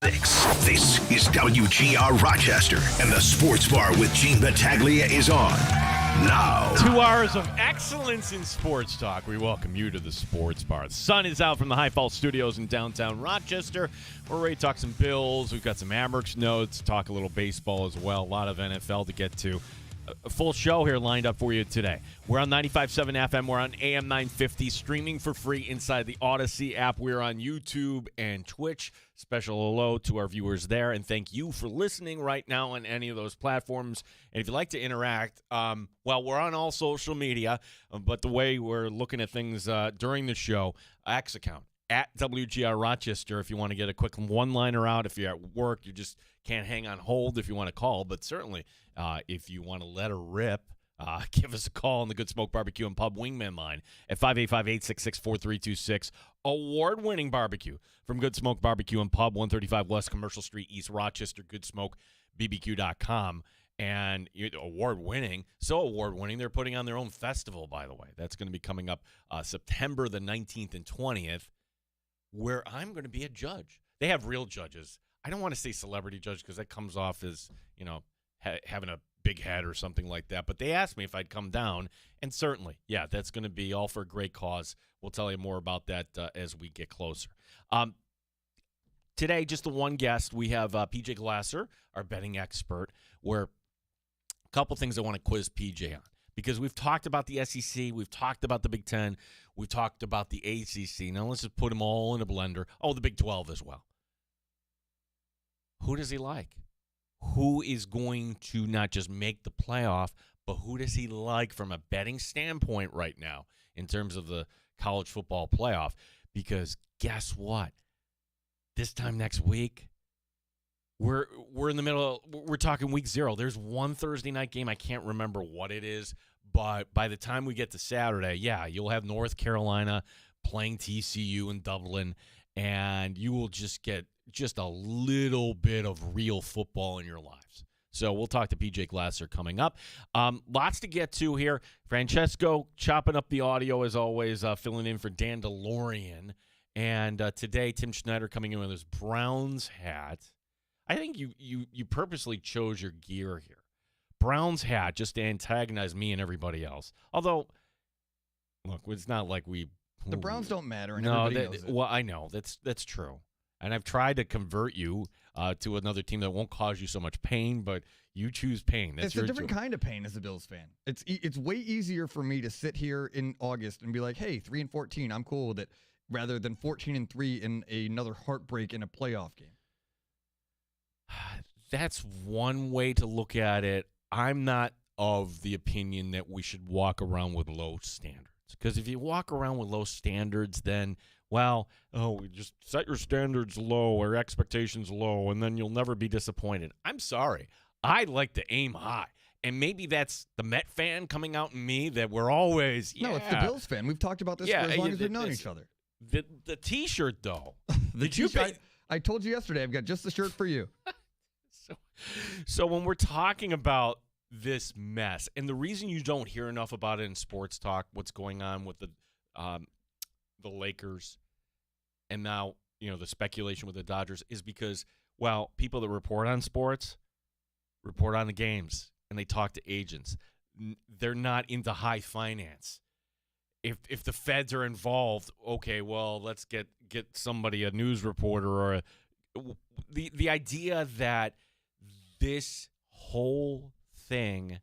This is WGR Rochester, and the Sports Bar with Gene Battaglia is on now. 2 hours of excellence in sports talk. We welcome you to the Sports Bar. The sun is out from the High Fall Studios in downtown Rochester. We're ready to talk some Bills. We've got some Mavericks notes, talk a little baseball as well. A lot of NFL to get to. A full show here lined up for you today. We're on 95.7 FM. We're on AM 950, streaming for free inside the Odyssey app. We're on YouTube and Twitch. Special hello to our viewers there, and thank you for listening right now on any of those platforms. And if you'd like to interact, well, we're on all social media, but the way we're looking at things during the show, X account, at WGR Rochester, if you want to get a quick one-liner out. If you're at work, you just can't hang on hold if you want to call, but certainly if you want to let her rip, give us a call on the Good Smoke Barbecue and Pub Wingman line at 585-866-4326. Award-winning barbecue from Good Smoke Barbecue and Pub, 135 West Commercial Street, East Rochester, goodsmokebbq.com. And award-winning, so award-winning, they're putting on their own festival, by the way. That's going to be coming up September the 19th and 20th, where I'm going to be a judge. They have real judges. I don't want to say celebrity judge because that comes off as, having a big head or something like that. But they asked me if I'd come down, and certainly, yeah, that's going to be all for a great cause. We'll tell you more about that as we get closer. Today, just the one guest. We have PJ Glasser, our betting expert, where a couple things I want to quiz PJ on. Because we've talked about the SEC, we've talked about the Big Ten, we've talked about the ACC. Now let's just put them all in a blender. Oh, the Big 12 as well. Who does he like? Who is going to not just make the playoff, but who does he like from a betting standpoint right now in terms of the college football playoff? Because guess what? This time next week, we're in the middle. We're talking week 0. There's one Thursday night game. I can't remember what it is, but by the time we get to Saturday, yeah, you'll have North Carolina playing TCU in Dublin, and you will just get just a little bit of real football in your lives. So we'll talk to PJ Glasser coming up. Lots to get to here. Francesco chopping up the audio as always, filling in for Dan DeLorean. And today, Tim Schneider coming in with his Browns hat. I think you purposely chose your gear here. Browns hat just to antagonize me and everybody else. Although, look, it's not like we... The Browns don't matter, and no, everybody knows it. Well, I know. That's true. And I've tried to convert you to another team that won't cause you so much pain, but you choose pain. That's it's a different kind of pain as a Bills fan. It's way easier for me to sit here in August and be like, hey, 3-14, I'm cool with it, rather than 14-3 in another heartbreak in a playoff game. That's one way to look at it. I'm not of the opinion that we should walk around with low standards. Because if you walk around with low standards, then, well, just set your standards low or expectations low, and then you'll never be disappointed. I'm sorry. I like to aim high. And maybe that's the Met fan coming out in me that we're always, No, it's the Bills fan. We've talked about this for as long as we've known each other. The T-shirt, though. The T-shirt, I told you yesterday, I've got just the shirt for you. So when we're talking about this mess, and the reason you don't hear enough about it in sports talk, what's going on with the Lakers, and now the speculation with the Dodgers, is because, well, people that report on sports report on the games, and they talk to agents. They're not into high finance. If the feds are involved, okay, well, let's get somebody, a news reporter, or the idea that this whole thing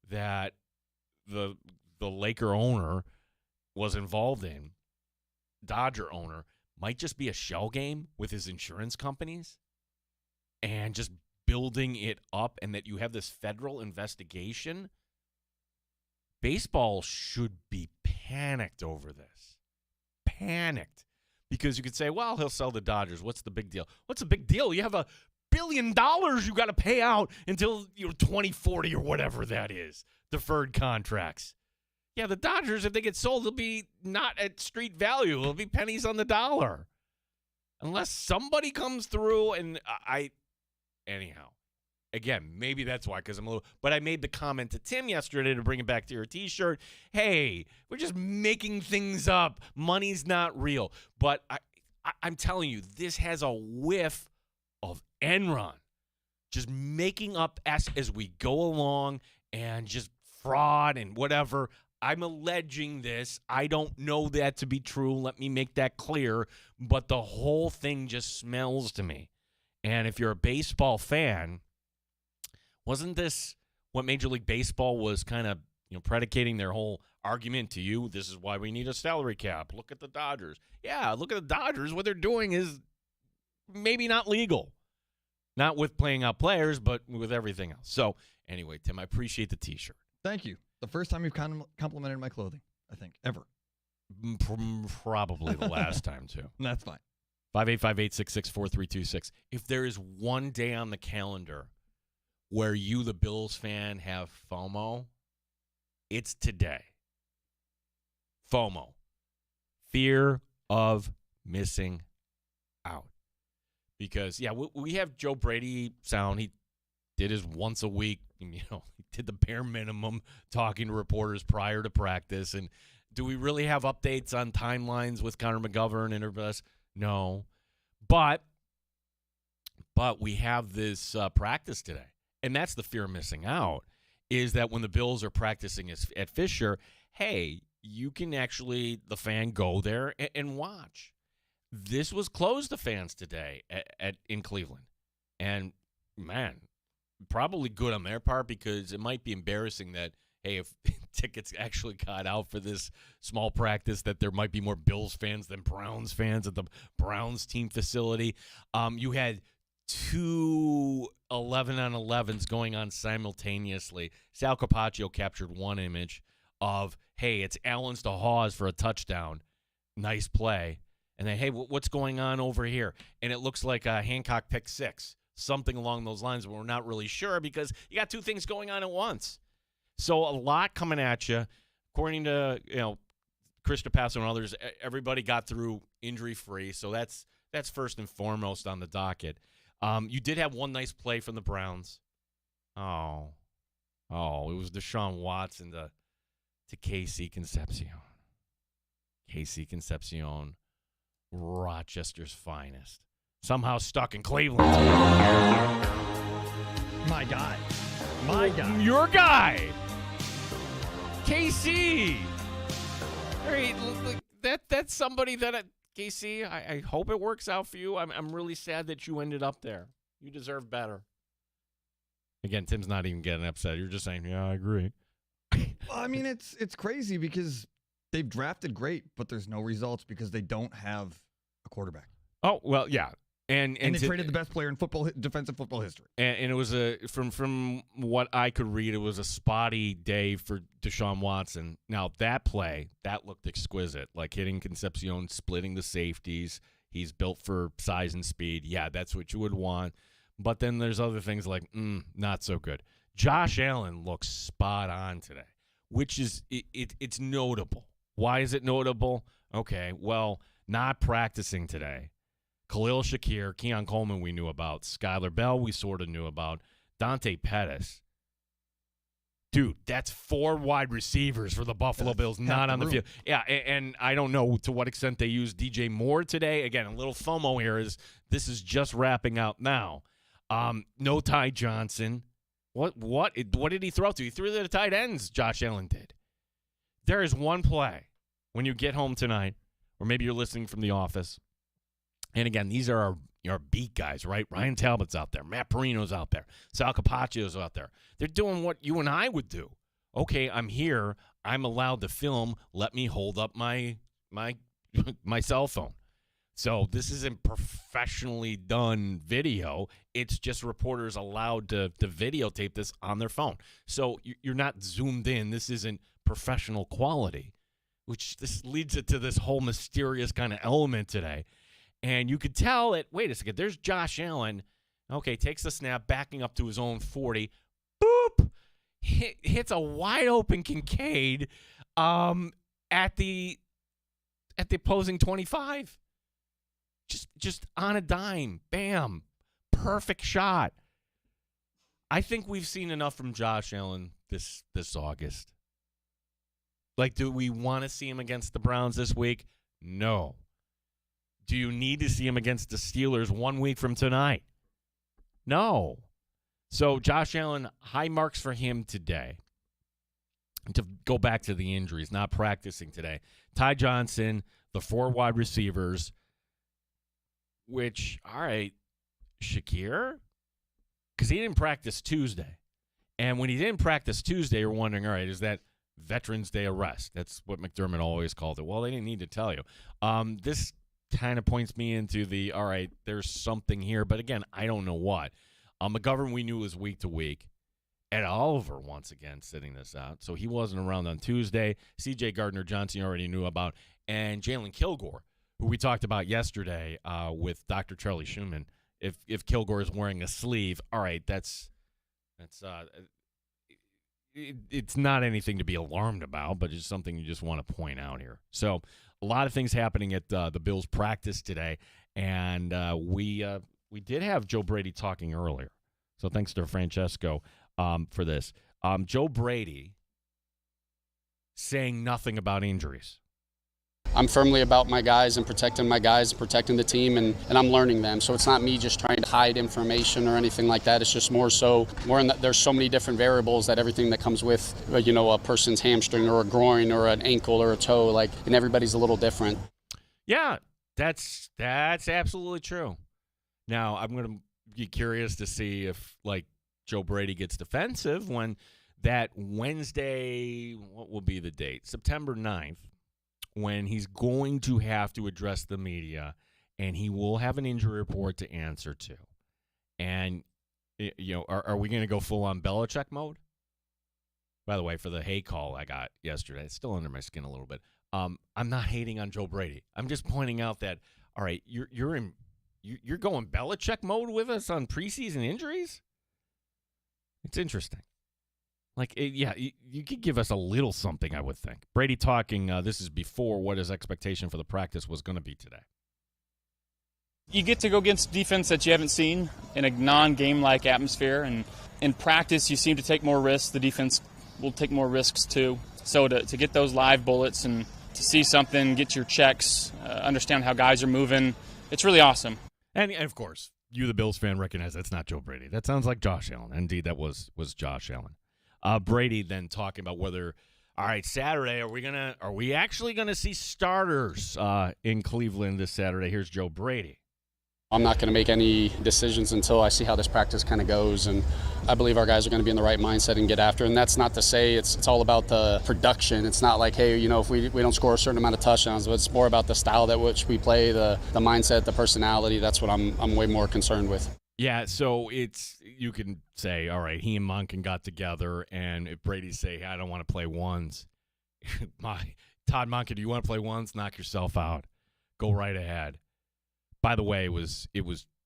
that the Laker owner was involved in, Dodger owner, might just be a shell game with his insurance companies and just building it up, and that you have this federal investigation. Baseball should be panicked over this. Panicked. Because you could say, well, he'll sell the Dodgers. What's the big deal? What's the big deal? You have $1 billion you got to pay out until 2040 or whatever that is. Deferred contracts. Yeah, the Dodgers, if they get sold, they'll be not at street value. They'll be pennies on the dollar. Unless somebody comes through and anyhow. Again, maybe that's why, because but I made the comment to Tim yesterday to bring it back to your T-shirt. Hey, we're just making things up. Money's not real. But I'm telling you, this has a whiff Enron. Just making up as we go along and just fraud and whatever. I'm alleging this. I don't know that to be true. Let me make that clear. But the whole thing just smells to me. And if you're a baseball fan, wasn't this what Major League Baseball was kind of predicating their whole argument to you? This is why we need a salary cap. Look at the Dodgers. Yeah, look at the Dodgers. What they're doing is maybe not legal. Not with playing out players, but with everything else. So, anyway, Tim, I appreciate the T-shirt. Thank you. The first time you've complimented my clothing, I think, ever. Probably the last time, too. That's fine. 585-866-4326. If there is one day on the calendar where you, the Bills fan, have FOMO, it's today. FOMO. Fear of missing out. Because, yeah, we have Joe Brady sound. He did his once a week, he did the bare minimum talking to reporters prior to practice. And do we really have updates on timelines with Connor McGovern and everybody else? No. But we have this practice today. And that's the fear of missing out, is that when the Bills are practicing at Fisher, hey, you can actually, the fan, go there and watch. This was closed to fans today in Cleveland. And, man, probably good on their part, because it might be embarrassing that, hey, if tickets actually got out for this small practice, that there might be more Bills fans than Browns fans at the Browns team facility. You had two 11-on-11s going on simultaneously. Sal Capaccio captured one image of, hey, it's Allens to Hawes for a touchdown. Nice play. And then, hey, what's going on over here? And it looks like a Hancock pick six, something along those lines, but we're not really sure because you got two things going on at once. So a lot coming at you. According to Chris DePasso and others, everybody got through injury-free, so that's first and foremost on the docket. You did have one nice play from the Browns. Oh, it was Deshaun Watson to KC Concepcion. KC Concepcion, Rochester's finest. Somehow stuck in Cleveland. My guy. My guy. Your guy. KC. Hey, that's somebody that KC, I hope it works out for you. I'm really sad that you ended up there. You deserve better. Again, Tim's not even getting upset. You're just saying, yeah, I agree. I mean, it's crazy because they've drafted great, but there's no results because they don't have a quarterback. Oh, well, yeah. And they traded the best player in defensive football history. And it was from what I could read, it was a spotty day for Deshaun Watson. Now, that play, that looked exquisite, like hitting Concepcion, splitting the safeties. He's built for size and speed. Yeah, that's what you would want. But then there's other things like, not so good. Josh Allen looks spot on today, which is it's notable. Why is it notable? Okay, well, not practicing today. Khalil Shakir, Keon Coleman we knew about. Skylar Bell we sort of knew about. Dante Pettis. Dude, that's 4 wide receivers for the Buffalo Bills, not on the field. Yeah, and I don't know to what extent they used DJ Moore today. Again, a little FOMO here is this is just wrapping out now. No Ty Johnson. What did he throw to? He threw to the tight ends, Josh Allen did. There is one play when you get home tonight, or maybe you're listening from the office. And again, these are our beat guys, right? Ryan Talbot's out there. Matt Perino's out there. Sal Capaccio's out there. They're doing what you and I would do. Okay, I'm here. I'm allowed to film. Let me hold up my cell phone. So this isn't professionally done video. It's just reporters allowed to videotape this on their phone. So you're not zoomed in. This isn't professional quality, which this leads it to this whole mysterious kind of element today. And you could tell that, wait a second, there's Josh Allen. Okay, takes the snap, backing up to his own 40. Boop! Hits a wide open Kincaid at the opposing 25. Just on a dime. Bam. Perfect shot. I think we've seen enough from Josh Allen this August. Like, do we want to see him against the Browns this week? No. Do you need to see him against the Steelers 1 week from tonight? No. So Josh Allen, high marks for him today. To go back to the injuries, not practicing today. Ty Johnson, the 4 wide receivers, which, all right, Shakir? Because he didn't practice Tuesday. And when he didn't practice Tuesday, you're wondering, all right, is that Veterans Day arrest? That's what McDermott always called it. Well, they didn't need to tell you. This kind of points me into the, all right, there's something here. But, again, I don't know what. McGovern, we knew, was week to week. Ed Oliver, once again, sitting this out. So he wasn't around on Tuesday. C.J. Gardner-Johnson already knew about. And Jalen Kilgore, who we talked about yesterday with Dr. Charlie Schumann. If Kilgore is wearing a sleeve, all right, it's not anything to be alarmed about, but it's something you just want to point out here. So a lot of things happening at the Bills practice today. And we did have Joe Brady talking earlier. So thanks to Francesco for this. Joe Brady saying nothing about injuries. I'm firmly about my guys and protecting my guys, protecting the team, and I'm learning them. So it's not me just trying to hide information or anything like that. It's just more there's so many different variables that everything that comes with, a person's hamstring or a groin or an ankle or a toe, and everybody's a little different. Yeah, that's absolutely true. Now, I'm going to be curious to see if, Joe Brady gets defensive when that Wednesday, what will be the date? September 9th, when he's going to have to address the media, and he will have an injury report to answer to. And, are we going to go full-on Belichick mode? By the way, for the hay call I got yesterday, it's still under my skin a little bit. I'm not hating on Joe Brady. I'm just pointing out that, all right, you're going Belichick mode with us on preseason injuries? It's interesting. You could give us a little something, I would think. Brady talking, this is before what his expectation for the practice was going to be today. You get to go against defense that you haven't seen in a non-game-like atmosphere, and in practice you seem to take more risks. The defense will take more risks too. So to get those live bullets and to see something, get your checks, understand how guys are moving, it's really awesome. And of course, you, the Bills fan, recognize that's not Joe Brady. That sounds like Josh Allen. Indeed, that was Josh Allen. Brady then talking about whether, all right, Saturday, are we actually gonna see starters in Cleveland this Saturday? Here's Joe Brady. I'm not going to make any decisions until I see how this practice kind of goes, and I believe our guys are going to be in the right mindset and get after. And that's not to say it's all about the production. It's not like, hey, if we don't score a certain amount of touchdowns, but it's more about the style that which we play, the mindset, the personality. That's what I'm way more concerned with. Yeah, so you can say, all right, he and Monken got together, and if Brady say, hey, I don't want to play ones, Todd Monken, do you want to play ones? Knock yourself out. Go right ahead. By the way, it was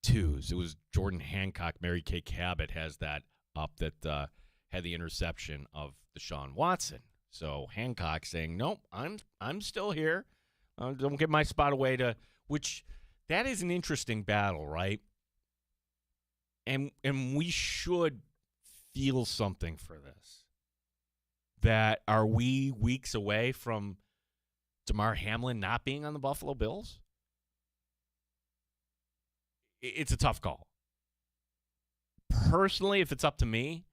twos. It was Jordan Hancock. Mary Kay Cabot has that up that had the interception of Deshaun Watson. So Hancock saying, nope, I'm still here. Don't get my spot away which that is an interesting battle, right? And we should feel something for this. That are we weeks away from Damar Hamlin not being on the Buffalo Bills? It's a tough call. Personally, if it's up to me,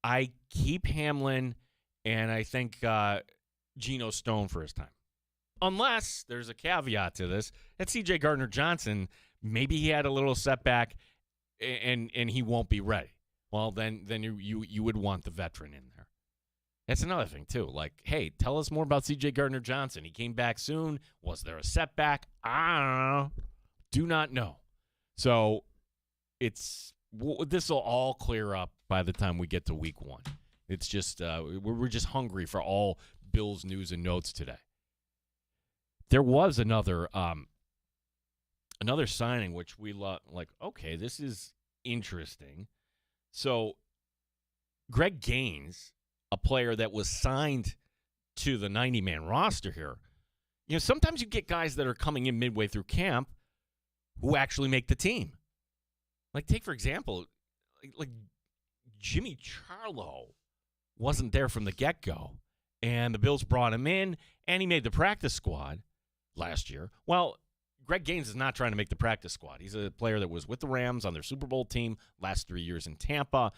I keep Hamlin, and I think Geno Stone for his time. Unless there's a caveat to this, that C.J. Gardner-Johnson, maybe he had a little setback, and he won't be ready. Well, then you would want the veteran in there. That's another thing, too. Hey, tell us more about C.J. Gardner-Johnson. He came back soon. Was there a setback? I don't know. Do not know. So this will all clear up by the time we get to week one. It's just we're just hungry for all Bills news and notes today. There was another signing which we okay, this is interesting. So Greg Gaines, a player that was signed to the 90-man roster here. Sometimes you get guys that are coming in midway through camp who actually make the team. Take, for example, Jimmy Charlo wasn't there from the get-go, and the Bills brought him in, and he made the practice squad last year. Well, Greg Gaines is not trying to make the practice squad. He's a player that was with the Rams on their Super Bowl team last 3 years in Tampa.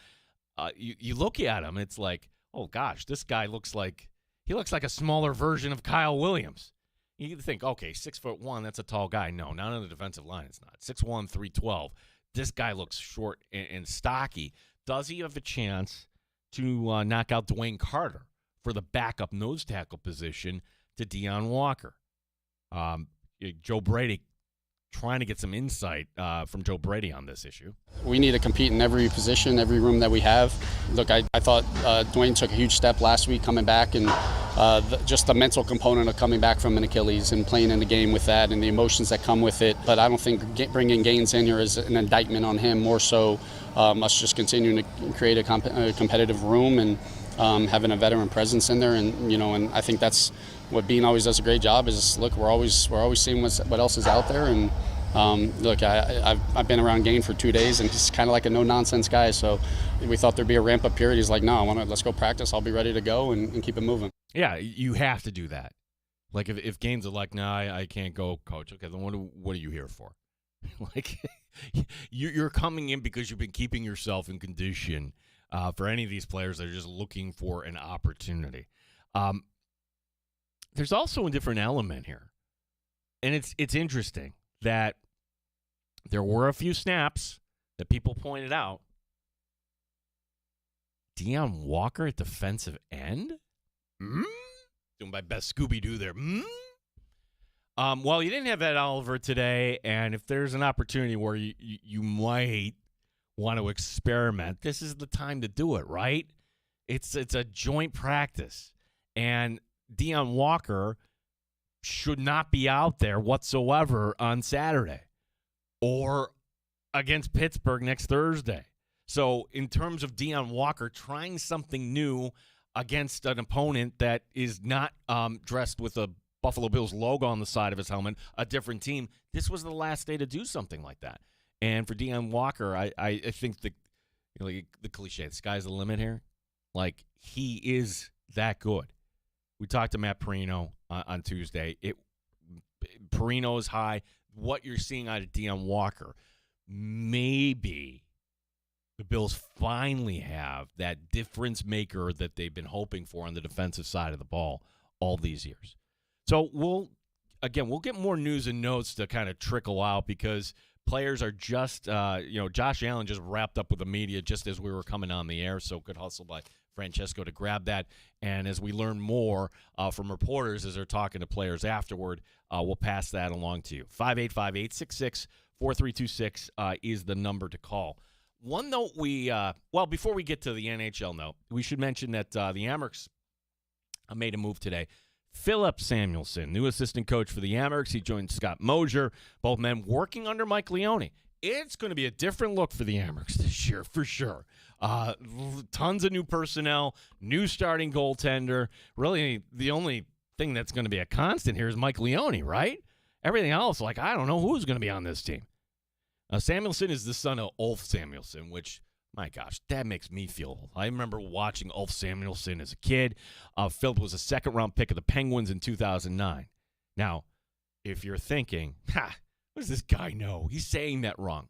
You look at him, it's like, oh gosh, this guy looks like a smaller version of Kyle Williams. You think, okay, 6'1", that's a tall guy. No, not on the defensive line. It's not 6'1", 312. This guy looks short and stocky. Does he have a chance to knock out Dwayne Carter for the backup nose tackle position to Deion Walker? Joe Brady, trying to get some insight from Joe Brady on this issue. We need to compete in every position, every room that we have. Look, I thought Dwayne took a huge step last week coming back, and just the mental component of coming back from an Achilles and playing in the game with that and the emotions that come with it. But I don't think bringing Gaines in here is an indictment on him, more so us just continuing to create a competitive room and having a veteran presence in there. And I think that's what Bean always does a great job is, look, we're always seeing what else is out there. And look, I've been around Gaines for 2 days, and he's kind of like a no-nonsense guy. So we thought there'd be a ramp-up period. He's like, no, let's go practice. I'll be ready to go and keep it moving. Yeah, you have to do that. Like if Gaines are like, no, I can't go, coach. Okay, then what are you here for? Like you're coming in because you've been keeping yourself in condition for any of these players that are just looking for an opportunity. There's also a different element here, and it's interesting that there were a few snaps that people pointed out. Deion Walker at defensive end? Doing my best Scooby-Doo there. Well, you didn't have Ed Oliver today, and if there's an opportunity where you might want to experiment, this is the time to do it, right? It's a joint practice, and Deion Walker should not be out there whatsoever on Saturday or against Pittsburgh next Thursday. So in terms of Deion Walker trying something new against an opponent that is not dressed with a Buffalo Bills logo on the side of his helmet, a different team, this was the last day to do something like that. And for Deion Walker, I think the cliche, the sky's the limit here. Like, he is that good. We talked to Matt Perino on Tuesday. Perino is high. What you're seeing out of Deion Walker, maybe the Bills finally have that difference maker that they've been hoping for on the defensive side of the ball all these years. So we'll get more news and notes to kind of trickle out because players are just, Josh Allen just wrapped up with the media just as we were coming on the air. So good hustle by Francesco to grab that. And as we learn more from reporters as they're talking to players afterward, we'll pass that along to you. 585-866-4326 is the number to call. One note before we get to the NHL note, we should mention that the Amerks made a move today. Philip Samuelson, new assistant coach for the Amerks. He joined Scott Mosier, both men working under Mike Leone. It's going to be a different look for the Amerks this year, for sure. Tons of new personnel, new starting goaltender. Really, the only thing that's going to be a constant here is Mike Leone, right? Everything else, I don't know who's going to be on this team. Samuelson is the son of Ulf Samuelson, which, my gosh, that makes me feel old. I remember watching Ulf Samuelson as a kid. Philip was a second-round pick of the Penguins in 2009. Now, if you're thinking, what does this guy know? He's saying that wrong.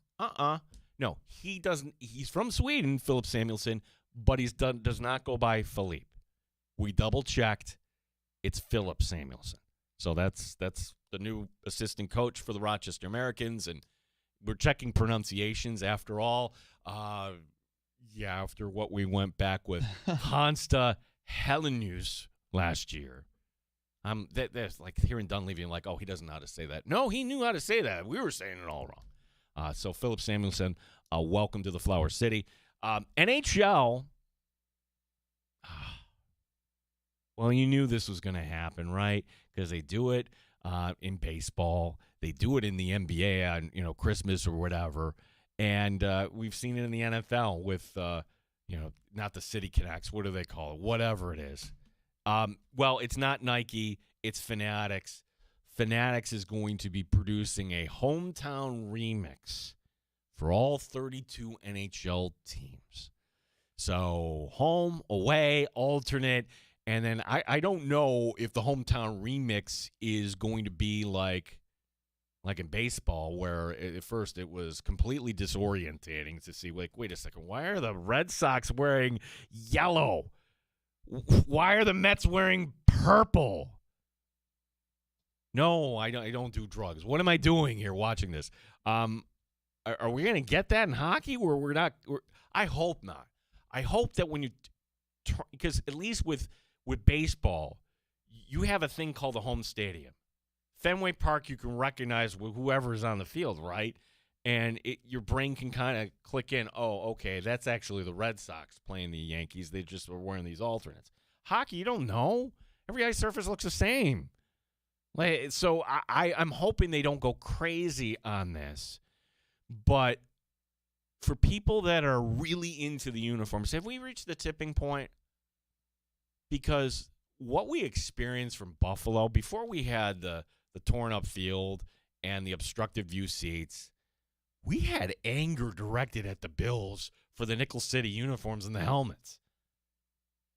No, he doesn't. He's from Sweden, Philip Samuelson, but he does not go by Philippe. We double-checked. It's Philip Samuelson. So that's the new assistant coach for the Rochester Americans, and we're checking pronunciations after all. After what we went back with Hansta Helenius last year. There's like hearing Dunleavy like, oh, he doesn't know how to say that. No, he knew how to say that. We were saying it all wrong. So Philip Samuelson, welcome to the Flower City. NHL, well, you knew this was going to happen, right? Because they do it in baseball. They do it in the NBA on, Christmas or whatever. And we've seen it in the NFL with, not the City Connects. What do they call it? Whatever it is. Well, it's not Nike. It's Fanatics. Fanatics is going to be producing a hometown remix for all 32 NHL teams. So home, away, alternate. And then I don't know if the hometown remix is going to be like like in baseball, where at first it was completely disorientating to see, like, wait a second, why are the Red Sox wearing yellow? Why are the Mets wearing purple? No, I don't do drugs. What am I doing here watching this? Are we going to get that in hockey where we're not? I hope not. I hope that when you – because at least with baseball, you have a thing called the home stadium. Fenway Park, you can recognize whoever's on the field, right? And your brain can kind of click in, oh, okay, that's actually the Red Sox playing the Yankees. They just were wearing these alternates. Hockey, you don't know. Every ice surface looks the same. So I'm hoping they don't go crazy on this. But for people that are really into the uniforms, have we reached the tipping point? Because what we experienced from Buffalo, before we had the torn-up field and the obstructed view seats, we had anger directed at the Bills for the Nickel City uniforms and the helmets.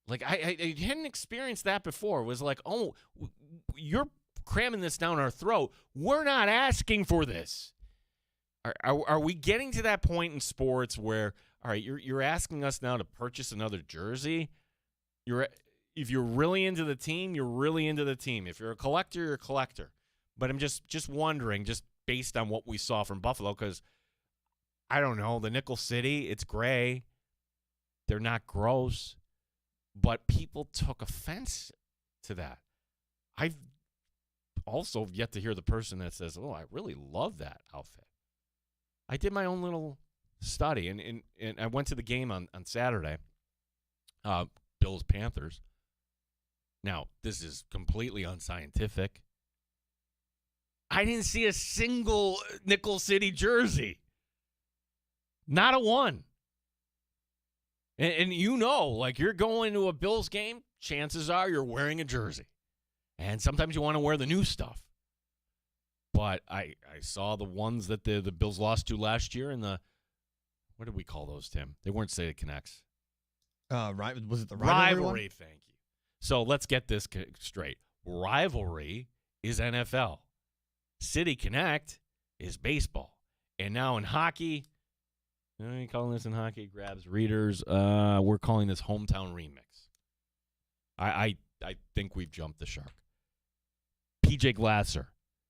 Like, I hadn't experienced that before. It was like, oh, you're cramming this down our throat. We're not asking for this. Are we getting to that point in sports where, all right, you're asking us now to purchase another jersey? If you're really into the team, you're really into the team. If you're a collector, you're a collector. But I'm just wondering, just based on what we saw from Buffalo, because I don't know, the Nickel City, it's gray. They're not gross. But people took offense to that. I've also yet to hear the person that says, oh, I really love that outfit. I did my own little study, and I went to the game on Saturday, Bills-Panthers. Now, this is completely unscientific. I didn't see a single Nickel City jersey. Not a one. And you know, like, you're going to a Bills game, chances are you're wearing a jersey. And sometimes you want to wear the new stuff. But I saw the ones that the Bills lost to last year in the, what did we call those, Tim? They weren't State of Connects. Was it the rivalry one? Thank you. So let's get this straight. Rivalry is NFL. City Connect is baseball. And now in hockey, what are you calling this in hockey? Grabs readers. We're calling this Hometown Remix. I think we've jumped the shark. PJ Glasser.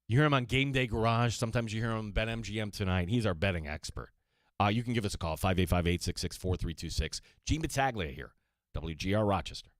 You hear him on Game Day Garage. Sometimes you hear him on BetMGM tonight. He's our betting expert. You can give us a call, 585-866-4326. Gene Battaglia here, WGR Rochester.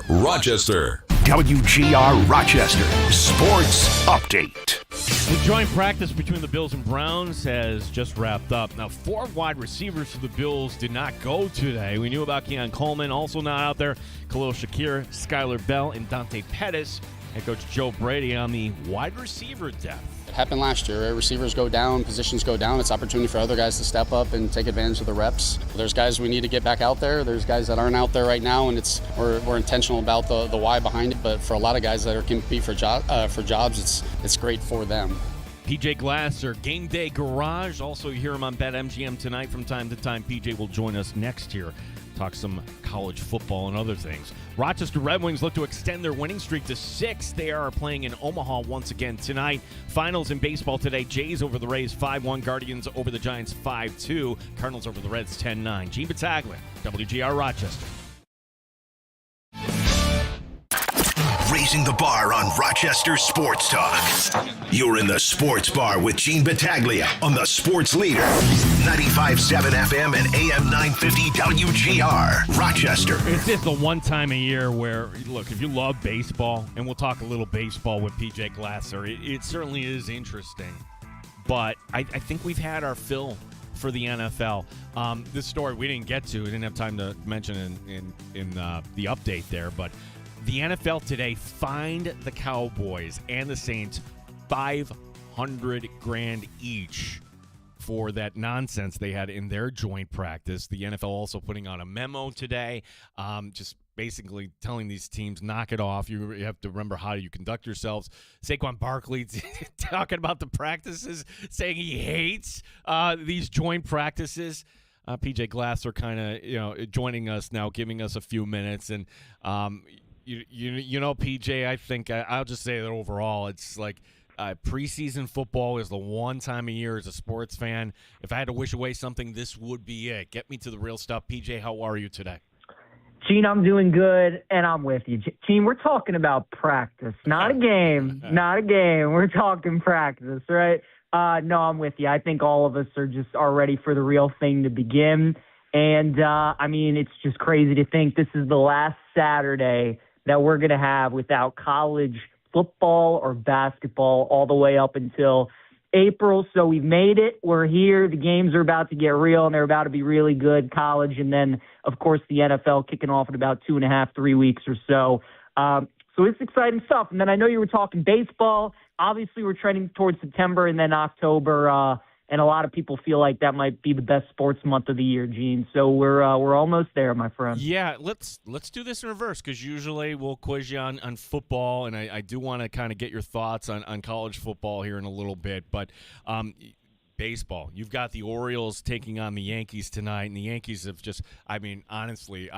WGR Rochester. WGR Rochester Sports Update. The joint practice between the Bills and Browns has just wrapped up. Now, 4 wide receivers for the Bills did not go today. We knew about Keon Coleman, also not out there. Khalil Shakir, Skylar Bell, and Dante Pettis. Head coach Joe Brady on the wide receiver depth. It happened last year. Right? Receivers go down, positions go down. It's opportunity for other guys to step up and take advantage of the reps. There's guys we need to get back out there. There's guys that aren't out there right now, and we're intentional about the why behind it. But for a lot of guys that are compete for jobs, it's great for them. PJ Glasser, Game Day Garage. Also, you hear him on BetMGM tonight from time to time. PJ will join us next year. Talk some college football and other things. Rochester Red Wings look to extend their winning streak to 6. They are playing in Omaha once again tonight. Finals in baseball today. Jays over the Rays 5-1. Guardians over the Giants 5-2. Cardinals over the Reds 10-9. Gene Battaglia, WGR Rochester. Raising the bar on Rochester Sports Talk. You're in the Sports Bar with Gene Battaglia on the Sports Leader. 95.7 FM and AM 950 WGR Rochester. It's just the one time a year where, look, if you love baseball, and we'll talk a little baseball with PJ Glasser, it certainly is interesting. But I think we've had our fill for the NFL. This story we didn't get to. We didn't have time to mention in the update there, but the NFL today fined the Cowboys and the Saints $500,000 each for that nonsense they had in their joint practice. The NFL also putting out a memo today, just basically telling these teams, knock it off. You have to remember how you conduct yourselves. Saquon Barkley talking about the practices, saying he hates these joint practices. PJ Glasser kind of, joining us now, giving us a few minutes, and You know, PJ, I think I'll just say that overall, it's like preseason football is the one time a year as a sports fan. If I had to wish away something, this would be it. Get me to the real stuff. PJ, how are you today? Gene, I'm doing good, and I'm with you. Gene, we're talking about practice, not a game, not a game. We're talking practice, right? No, I'm with you. I think all of us are ready for the real thing to begin. And, it's just crazy to think this is the last Saturday that we're going to have without college football or basketball all the way up until April. So we've made it. We're here. The games are about to get real, and they're about to be really good, college. And then, of course, the NFL kicking off in about 2.5, 3 weeks or so. So it's exciting stuff. And then I know you were talking baseball. Obviously, we're trending towards September and then October. And a lot of people feel like that might be the best sports month of the year, Gene. So we're almost there, my friend. Yeah, let's do this in reverse, because usually we'll quiz you on football, and I do want to kind of get your thoughts on college football here in a little bit. But baseball, you've got the Orioles taking on the Yankees tonight, and the Yankees have just, honestly,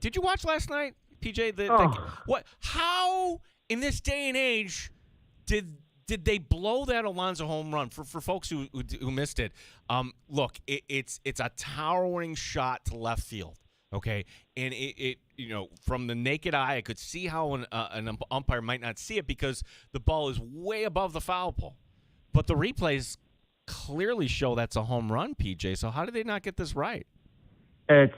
did you watch last night, PJ? What? How in this day and age did they blow that Alonso home run? For folks who missed it, look, it's a towering shot to left field, okay? And it from the naked eye, I could see how an umpire might not see it because the ball is way above the foul pole. But the replays clearly show that's a home run, PJ. So how did they not get this right? A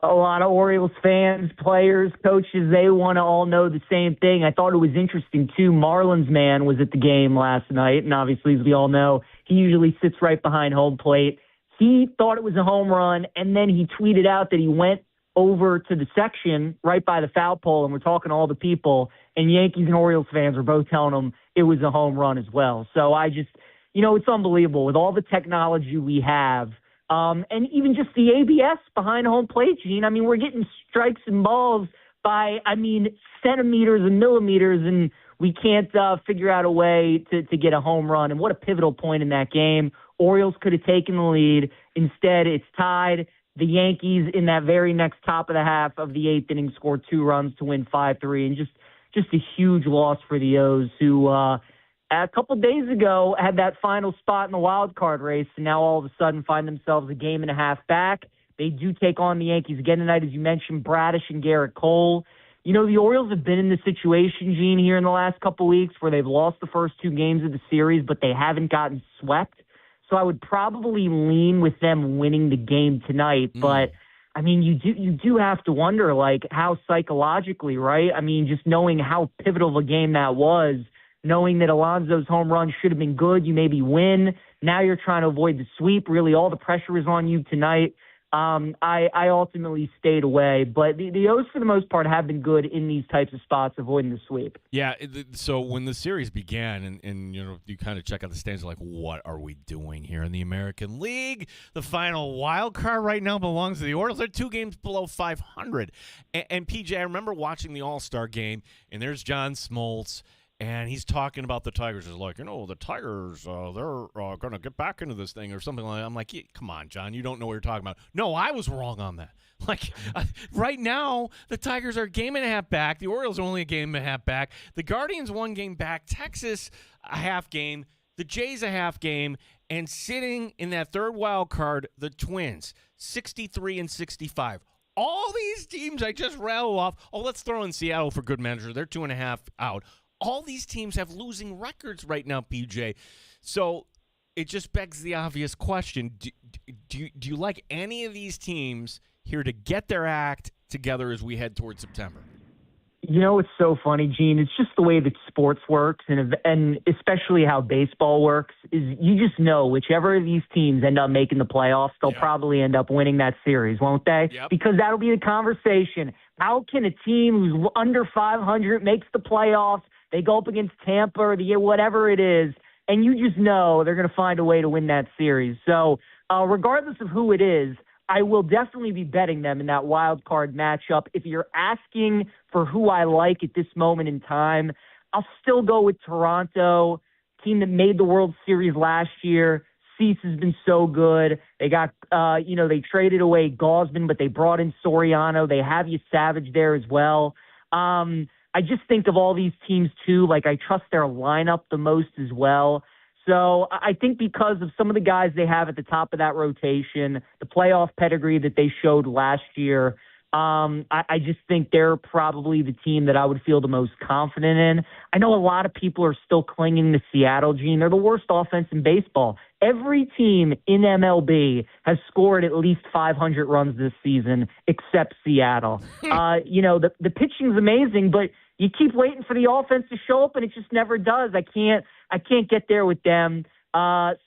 lot of Orioles fans, players, coaches, they want to all know the same thing. I thought it was interesting, too. Marlins man was at the game last night, and obviously, as we all know, he usually sits right behind home plate. He thought it was a home run, and then he tweeted out that he went over to the section right by the foul pole, and we're talking to all the people, and Yankees and Orioles fans were both telling him it was a home run as well. So I just, it's unbelievable. With all the technology we have, and even just the ABS behind home plate, Gene. We're getting strikes and balls by, centimeters and millimeters, and we can't figure out a way to get a home run. And what a pivotal point in that game. Orioles could have taken the lead. Instead, it's tied. The Yankees, in that very next top of the half of the 8th inning, scored 2 runs to win 5-3, and just a huge loss for the O's, who a couple days ago had that final spot in the wild card race, and now all of a sudden find themselves a game and a half back. They do take on the Yankees again tonight, as you mentioned, Bradish and Garrett Cole. The Orioles have been in the situation, Gene, here in the last couple weeks where they've lost the first 2 games of the series, but they haven't gotten swept. So I would probably lean with them winning the game tonight. But, I mean, you do have to wonder, like, how psychologically, right? I mean, just knowing how pivotal of a game that was, knowing that Alonso's home run should have been good, you maybe win. Now you're trying to avoid the sweep. Really, all the pressure is on you tonight. I ultimately stayed away, but the O's for the most part have been good in these types of spots, avoiding the sweep. Yeah, so when the series began, and you kind of check out the standings, like, what are we doing here in the American League? The final wild card right now belongs to the Orioles. They're 2 games below 500. And PJ, I remember watching the All-Star game, and there's John Smoltz, and he's talking about the Tigers. He's like, the Tigers, they're going to get back into this thing or something like that. I'm like, come on, John, you don't know what you're talking about. No, I was wrong on that. Like, right now, the Tigers are a game and a half back. The Orioles are only a game and a half back. The Guardians 1 game back. Texas a half game. The Jays a half game. And sitting in that third wild card, the Twins, 63 and 65. All these teams I just rattled off. Oh, let's throw in Seattle for good measure. They're 2.5 out. All these teams have losing records right now, PJ. So it just begs the obvious question. Do you like any of these teams here to get their act together as we head towards September? It's so funny, Gene. It's just the way that sports works, and especially how baseball works, is you just know whichever of these teams end up making the playoffs, they'll probably end up winning that series, won't they? Yep. Because that'll be the conversation. How can a team who's under 500 makes the playoffs? They go up against Tampa or whatever it is, and you just know they're going to find a way to win that series. So regardless of who it is, I will definitely be betting them in that wild card matchup. If you're asking for who I like at this moment in time, I'll still go with Toronto, team that made the World Series last year. Cease has been so good. They got, they traded away Gausman, but they brought in Soriano. They have you Savage there as well. I just think of all these teams, too, like I trust their lineup the most as well. So I think because of some of the guys they have at the top of that rotation, the playoff pedigree that they showed last year, I just think they're probably the team that I would feel the most confident in. I know a lot of people are still clinging to Seattle, Gene. They're the worst offense in baseball. Every team in MLB has scored at least 500 runs this season except Seattle. The pitching's amazing, but you keep waiting for the offense to show up, and it just never does. I can't get there with them.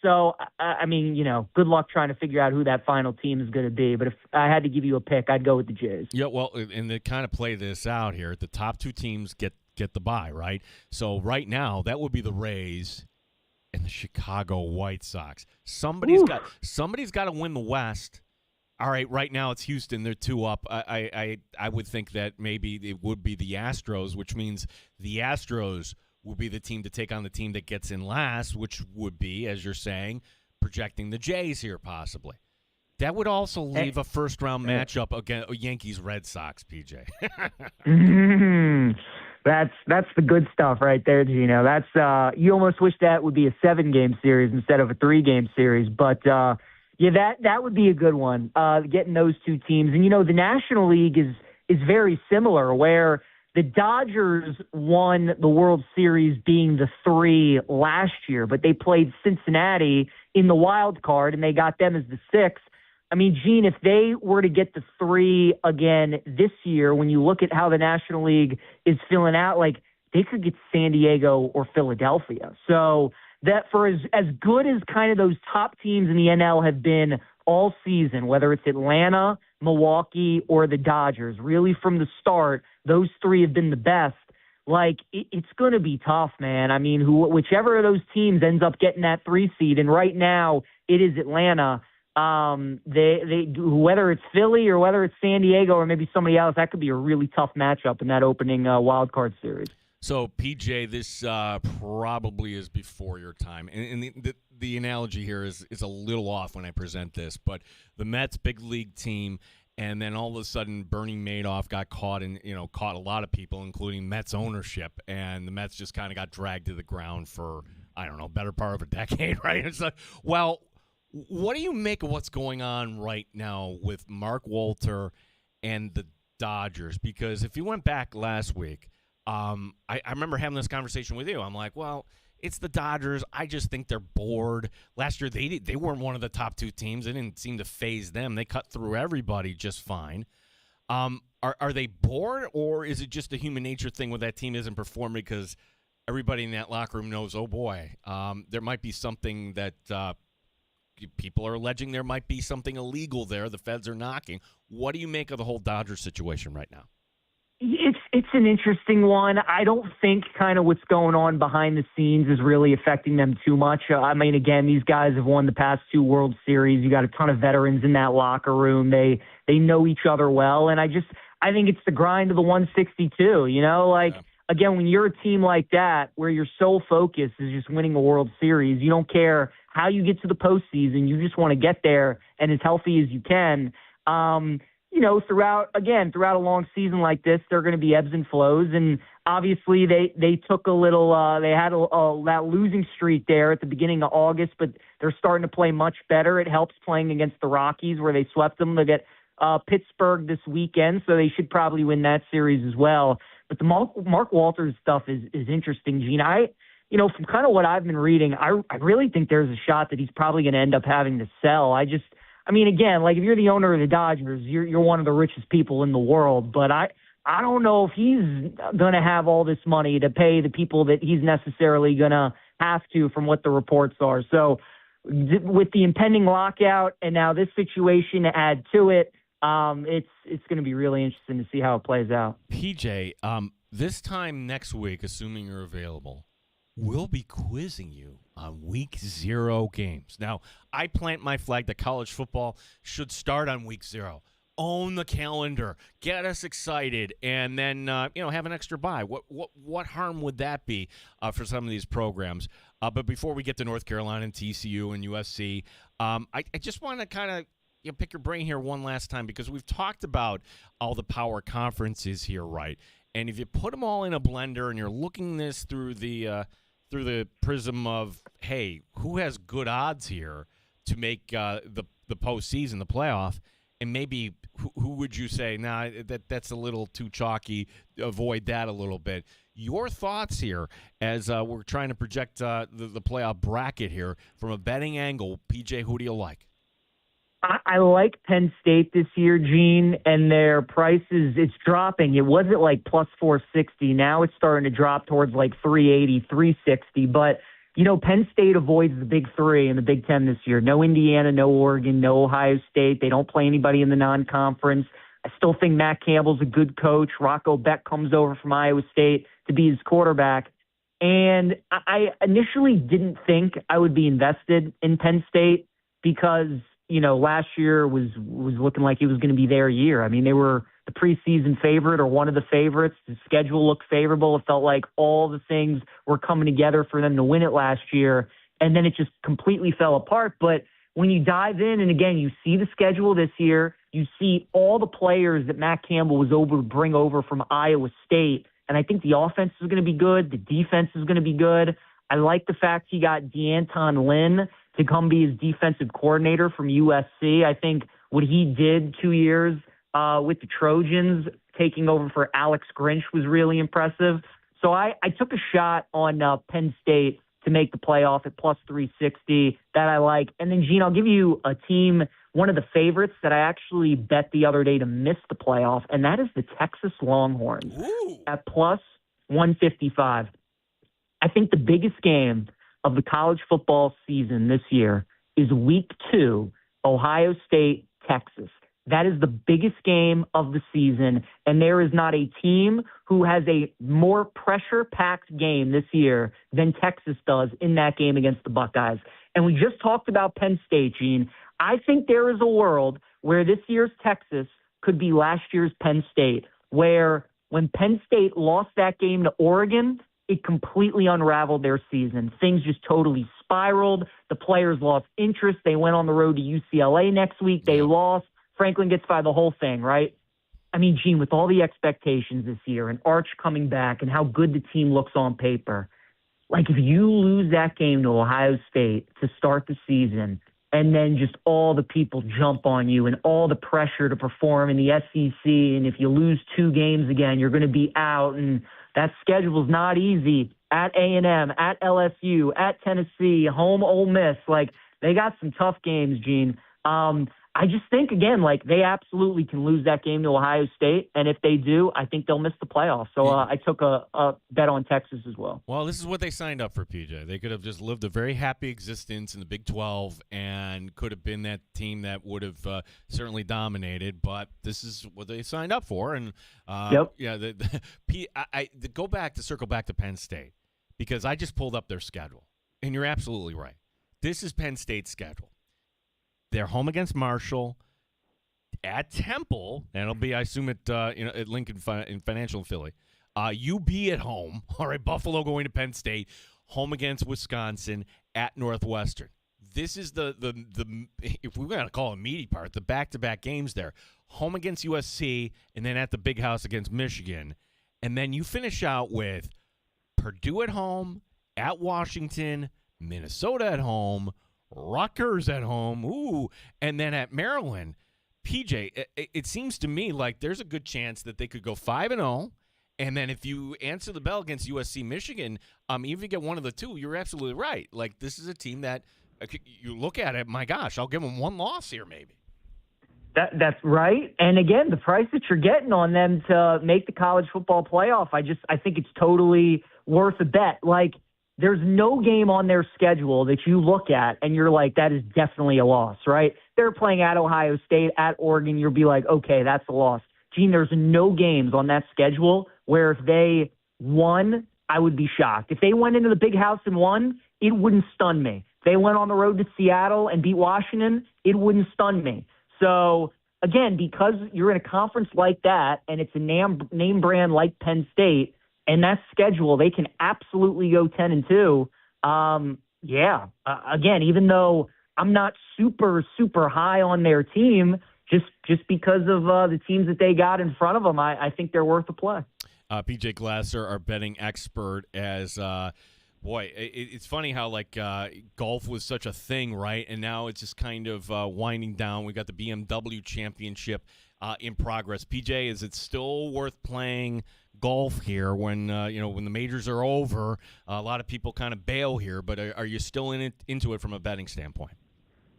So, good luck trying to figure out who that final team is going to be. But if I had to give you a pick, I'd go with the Jays. Yeah, well, and to kind of play this out here, the top 2 teams get the bye, right? So right now, that would be the Rays and the Chicago White Sox. Somebody's got to win the West. All right, right now it's Houston. They're 2 up. I would think that maybe it would be the Astros, which means the Astros will be the team to take on the team that gets in last, which would be, as you're saying, projecting the Jays here possibly. That would also leave a first-round matchup against Yankees-Red Sox, PJ. That's the good stuff right there, Gino. That's you almost wish that would be a 7-game series instead of a 3-game series. But, that would be a good one, getting those 2 teams. And, the National League is very similar, where the Dodgers won the World Series being the 3 last year, but they played Cincinnati in the wild card, and they got them as the 6. I mean, Gene, if they were to get the 3 again this year, when you look at how the National League is filling out, like, they could get San Diego or Philadelphia. So that for as good as kind of those top teams in the NL have been all season, whether it's Atlanta, Milwaukee, or the Dodgers, really from the start, those 3 have been the best. Like, it's going to be tough, man. I mean, whichever of those teams ends up getting that 3 seed, and right now it is Atlanta. They whether it's Philly or whether it's San Diego or maybe somebody else, that could be a really tough matchup in that opening wild card series. So, PJ, this probably is before your time. And the analogy here is a little off when I present this, but the Mets big league team, and then all of a sudden Bernie Madoff got caught a lot of people, including Mets ownership, and the Mets just kind of got dragged to the ground for, I don't know, better part of a decade, right? It's like, well, what do you make of what's going on right now with Mark Walter and the Dodgers? Because if you went back last week, I remember having this conversation with you. I'm like, well, It's the Dodgers. I just think they're bored. Last year, they weren't one of the top two teams. It didn't seem to phase them. They cut through everybody just fine. Are they bored, or is it just a human nature thing where that team isn't performing because everybody in that locker room knows, oh, boy, there might be something that people are alleging there might be something illegal there. The feds are knocking. What do you make of the whole Dodgers situation right now? It's an interesting one. I don't think kind of what's going on behind the scenes is really affecting them too much. I mean, again, these guys have won the past 2 World Series. You got a ton of veterans in that locker room. They know each other well, and I think it's the grind of the 162. Again, when you're a team like that, where your sole focus is just winning a World Series, you don't care how you get to the postseason. You just want to get there and as healthy as you can. Throughout a long season like this, there are going to be ebbs and flows. And obviously they took a little, they had that losing streak there at the beginning of August, but they're starting to play much better. It helps playing against the Rockies where they swept them. They get Pittsburgh this weekend, so they should probably win that series as well. But the Mark Walters stuff is interesting, Gene. From kind of what I've been reading, I really think there's a shot that he's probably going to end up having to sell. Again, if you're the owner of the Dodgers, you're one of the richest people in the world. But I don't know if he's going to have all this money to pay the people that he's necessarily going to have to, from what the reports are. So with the impending lockout and now this situation to add to it, it's going to be really interesting to see how it plays out. PJ, this time next week, assuming you're available, we'll be quizzing you on Week 0 games. Now, I plant my flag that college football should start on Week 0. Own the calendar, get us excited, and then have an extra bye. What harm would that be for some of these programs? But before we get to North Carolina and TCU and USC, I just want to kind of pick your brain here one last time, because we've talked about all the power conferences here, right? And if you put them all in a blender and you're looking this through the prism of, hey, who has good odds here to make the postseason, the playoff, and maybe who would you say, that's a little too chalky, avoid that a little bit. Your thoughts here as we're trying to project the playoff bracket here from a betting angle. PJ, who do you like? I like Penn State this year, Gene, and their prices, it's dropping. It wasn't like plus 460. Now it's starting to drop towards like 380, 360. But, Penn State avoids the big three in the Big Ten this year. No Indiana, no Oregon, no Ohio State. They don't play anybody in the non-conference. I still think Matt Campbell's a good coach. Rocco Beck comes over from Iowa State to be his quarterback. And I initially didn't think I would be invested in Penn State because last year was looking like it was going to be their year. I mean, they were the preseason favorite or one of the favorites. The schedule looked favorable. It felt like all the things were coming together for them to win it last year. And then it just completely fell apart. But when you dive in, and again, you see the schedule this year, you see all the players that Matt Campbell was able to bring over from Iowa State. And I think the offense is going to be good. The defense is going to be good. I like the fact he got DeAnton Lynn to come be his defensive coordinator from USC. I think what he did 2 years with the Trojans, taking over for Alex Grinch, was really impressive. So I took a shot on Penn State to make the playoff at plus 360. That I like. And then, Gene, I'll give you a team, one of the favorites that I actually bet the other day to miss the playoff, and that is the Texas Longhorns. Ooh. At plus 155. I think the biggest game of the college football season this year is Week 2, Ohio State, Texas. That is the biggest game of the season, and there is not a team who has a more pressure-packed game this year than Texas does in that game against the Buckeyes. And we just talked about Penn State, Gene. I think there is a world where this year's Texas could be last year's Penn State, where when Penn State lost that game to Oregon, it completely unraveled their season. Things just totally spiraled. The players lost interest. They went on the road to UCLA next week. They lost. Franklin gets by the whole thing, right? I mean, Gene, with all the expectations this year and Arch coming back and how good the team looks on paper, if you lose that game to Ohio State to start the season and then just all the people jump on you and all the pressure to perform in the SEC, and if you lose 2 games again, you're going to be out, and that schedule is not easy. at A&M, at LSU, at Tennessee, home Ole Miss. Like, they got some tough games, Gene. I just think, again, like, they absolutely can lose that game to Ohio State, and if they do, I think they'll miss the playoffs. So I took a bet on Texas as well. Well, this is what they signed up for, PJ. They could have just lived a very happy existence in the Big 12 and could have been that team that would have certainly dominated, but this is what they signed up for. And, Yep. yeah, circle back to Penn State, because I just pulled up their schedule, and you're absolutely right. This is Penn State's schedule. They're home against Marshall, at Temple, and it'll be, I assume, at Lincoln in Financial in Philly. UB at home, all right, Buffalo going to Penn State, home against Wisconsin, at Northwestern. This is the if we're going to call it a meaty part, the back-to-back games there. Home against USC, and then at the Big House against Michigan. And then you finish out with Purdue at home, at Washington, Minnesota at home, Rutgers at home, and then at Maryland. PJ, it seems to me like there's a good chance that they could go 5-0, and then if you answer the bell against USC, Michigan, even if you get one of the two, you're absolutely right. Like, this is a team that you look at it, my gosh, I'll give them one loss here maybe. That's right. And again, the price that you're getting on them to make the college football playoff, I think it's totally worth a bet. Like, there's no game on their schedule that you look at and you're like, that is definitely a loss, right? They're playing at Ohio State, at Oregon. You'll be like, okay, that's a loss. Gene, there's no games on that schedule where if they won, I would be shocked. If they went into the Big House and won, it wouldn't stun me. If they went on the road to Seattle and beat Washington, it wouldn't stun me. So, again, because you're in a conference like that and it's a name brand like Penn State, and that schedule, they can absolutely go 10-2. Again, even though I'm not super, super high on their team, just because of the teams that they got in front of them, I think they're worth a play. PJ Glasser, our betting expert, as it's funny how golf was such a thing, right? And now it's just kind of winding down. We got the BMW Championship in progress. PJ, is it still worth playing golf here when when the majors are over? A lot of people kind of bail here, but are you still into it from a betting standpoint?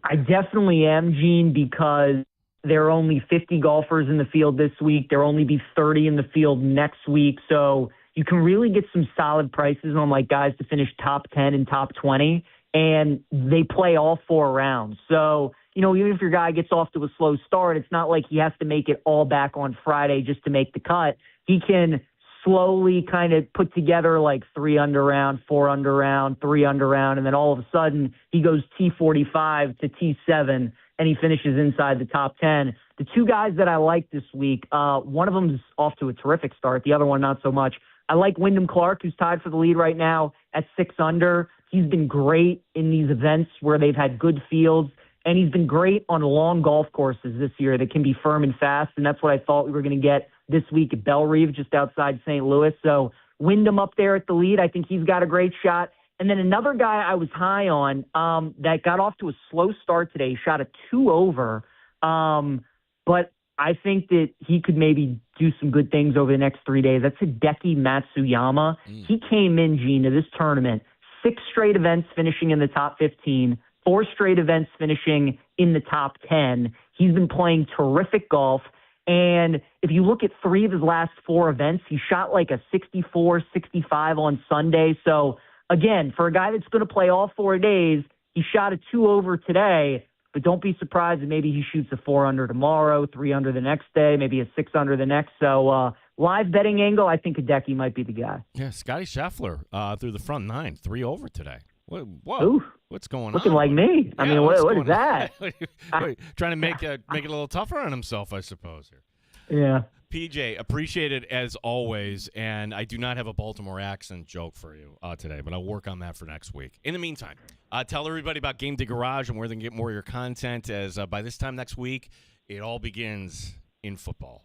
I definitely am, Gene, because there are only 50 golfers in the field this week. There will only be 30 in the field next week. So you can really get some solid prices on guys to finish top 10 and top 20, and they play all 4 rounds. So, even if your guy gets off to a slow start, it's not like he has to make it all back on Friday just to make the cut. He can slowly kind of put together 3 under round, 4 under round, 3 under round, and then all of a sudden he goes T45 to T7 and he finishes inside the top 10. The 2 guys that I like this week, one of them is off to a terrific start. The other one, not so much. I like Wyndham Clark, who's tied for the lead right now at 6 under. He's been great in these events where they've had good fields, and he's been great on long golf courses this year that can be firm and fast, and that's what I thought we were going to get this week at Bellerive, just outside St. Louis. So Wyndham up there at the lead. I think he's got a great shot. And then another guy I was high on that got off to a slow start today, shot a 2 over, but I think that he could maybe do some good things over the next 3 days. That's Hideki Matsuyama. He came in, Gene, to this tournament, 6 straight events finishing in the top 15, 4 straight events finishing in the top 10. He's been playing terrific golf. And if you look at 3 of his last 4 events, he shot a 64, 65 on Sunday. So, again, for a guy that's going to play all 4 days, he shot a 2 over today. But don't be surprised if maybe he shoots a 4 under tomorrow, 3 under the next day, maybe a 6 under the next. So live betting angle, I think Hideki might be the guy. Yeah, Scotty Scheffler through the front 9, 3 over today. Whoa, Ooh, what's going looking on? like me. I mean, what is that? Trying to make it a little tougher on himself, I suppose. Here. Yeah. PJ, appreciate it as always, and I do not have a Baltimore accent joke for you today, but I'll work on that for next week. In the meantime, tell everybody about Game Day Garage and where they can get more of your content, as by this time next week, it all begins in football.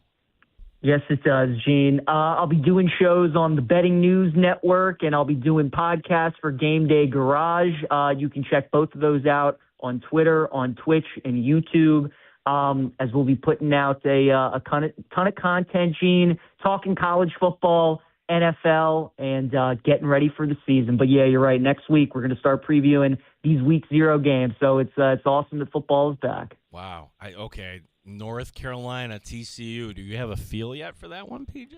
Yes, it does, Gene. I'll be doing shows on the Betting News Network, and I'll be doing podcasts for Game Day Garage. You can check both of those out on Twitter, on Twitch, and YouTube. As we'll be putting out a ton of content, Gene, talking college football, NFL and getting ready for the season. But yeah, you're right. Next week we're going to start previewing these Week 0 games. So it's awesome that football is back. Wow. Okay. North Carolina, TCU. Do you have a feel yet for that one, PJ?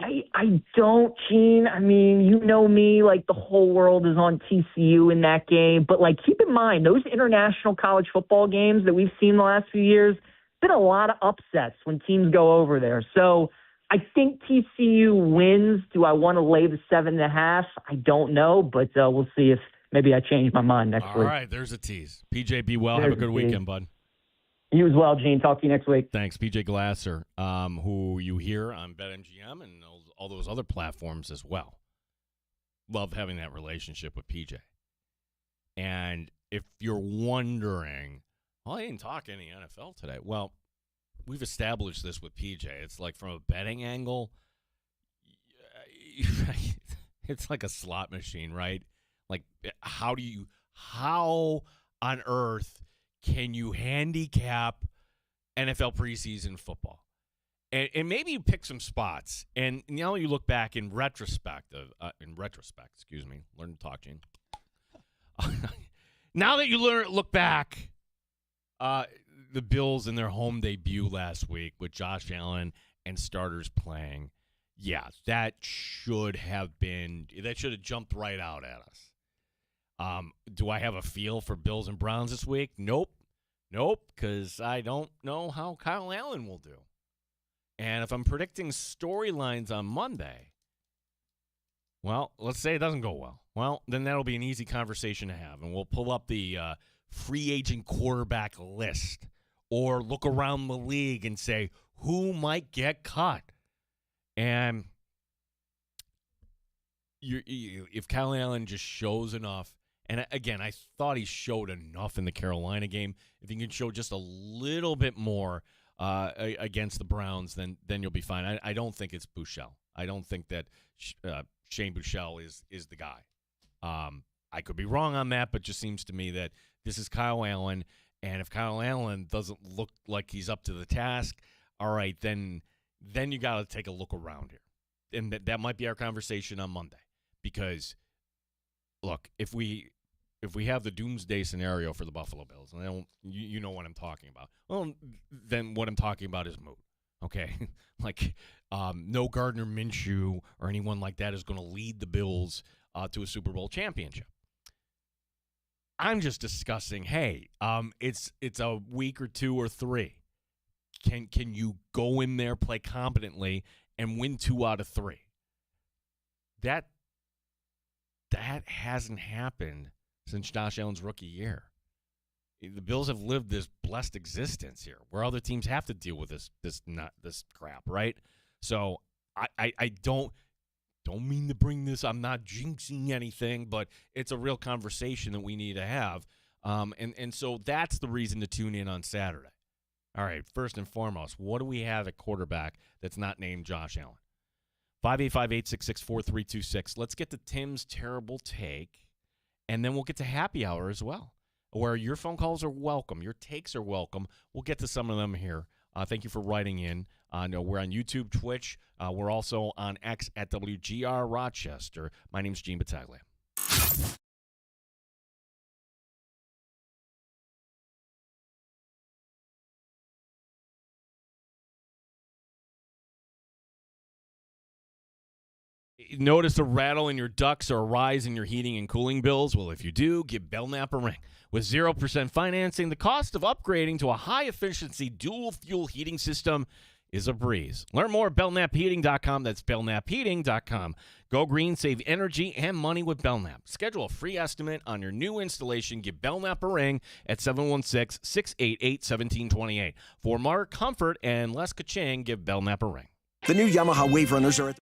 I don't, Gene. I mean, you know me, like the whole world is on TCU in that game. But like, keep in mind, those international college football games that we've seen the last few years, been a lot of upsets when teams go over there. So I think TCU wins. Do I want to lay the 7.5? I don't know, but we'll see if maybe I change my mind next week. All right, there's a tease. PJ, be well. Have a good weekend, bud. You as well, Gene. Talk to you next week. Thanks, PJ Glasser, who you hear on BetMGM and all those other platforms as well. Love having that relationship with PJ. And if you're wondering, well, I didn't talk any NFL today. Well, we've established this with PJ. It's like from a betting angle, it's like a slot machine, right? Like, how on earth can you handicap NFL preseason football? And maybe you pick some spots, and now you look back in retrospect, learn to talk, Gene. Now that you look back, the Bills in their home debut last week with Josh Allen and starters playing, yeah, that should have jumped right out at us. Do I have a feel for Bills and Browns this week? Nope, because I don't know how Kyle Allen will do. And if I'm predicting storylines on Monday, well, let's say it doesn't go well. Well, then that'll be an easy conversation to have, and we'll pull up the free agent quarterback list or look around the league and say who might get cut. And if Kyle Allen just shows enough, and again, I thought he showed enough in the Carolina game. If he can show just a little bit more against the Browns, then you'll be fine. I don't think it's Buechele. I don't think that Shane Buechele is the guy. I could be wrong on that, but just seems to me that this is Kyle Allen, and if Kyle Allen doesn't look like he's up to the task, all right, then you got to take a look around here. And that might be our conversation on Monday. Because, look, if we have the doomsday scenario for the Buffalo Bills, and you know what I'm talking about, well, then what I'm talking about is moot. Okay? Like, no Gardner Minshew or anyone like that is going to lead the Bills to a Super Bowl championship. I'm just discussing, hey, it's a week or 2 or 3. Can you go in there, play competently, and win 2 out of 3? That hasn't happened since Josh Allen's rookie year. The Bills have lived this blessed existence here, where other teams have to deal with this crap, right? So I don't mean to bring this. I'm not jinxing anything, but it's a real conversation that we need to have. And so that's the reason to tune in on Saturday. All right, first and foremost, what do we have at quarterback that's not named Josh Allen? 585-866-4326. Let's get to Tim's terrible take, and then we'll get to happy hour as well, where your phone calls are welcome. Your takes are welcome. We'll get to some of them here. Thank you for writing in. We're on YouTube, Twitch. We're also on X at WGR Rochester. My name's Gene Battaglia. Notice a rattle in your ducts or a rise in your heating and cooling bills? Well, if you do, give Belknap a ring. With 0% financing, the cost of upgrading to a high-efficiency dual-fuel heating system is a breeze. Learn more at belknapheating.com. That's belknapheating.com. Go green, save energy and money with Belknap. Schedule a free estimate on your new installation. Give Belknap a ring at 716-688-1728. For more comfort and less ka-ching, give Belknap a ring. The new Yamaha Wave Runners are at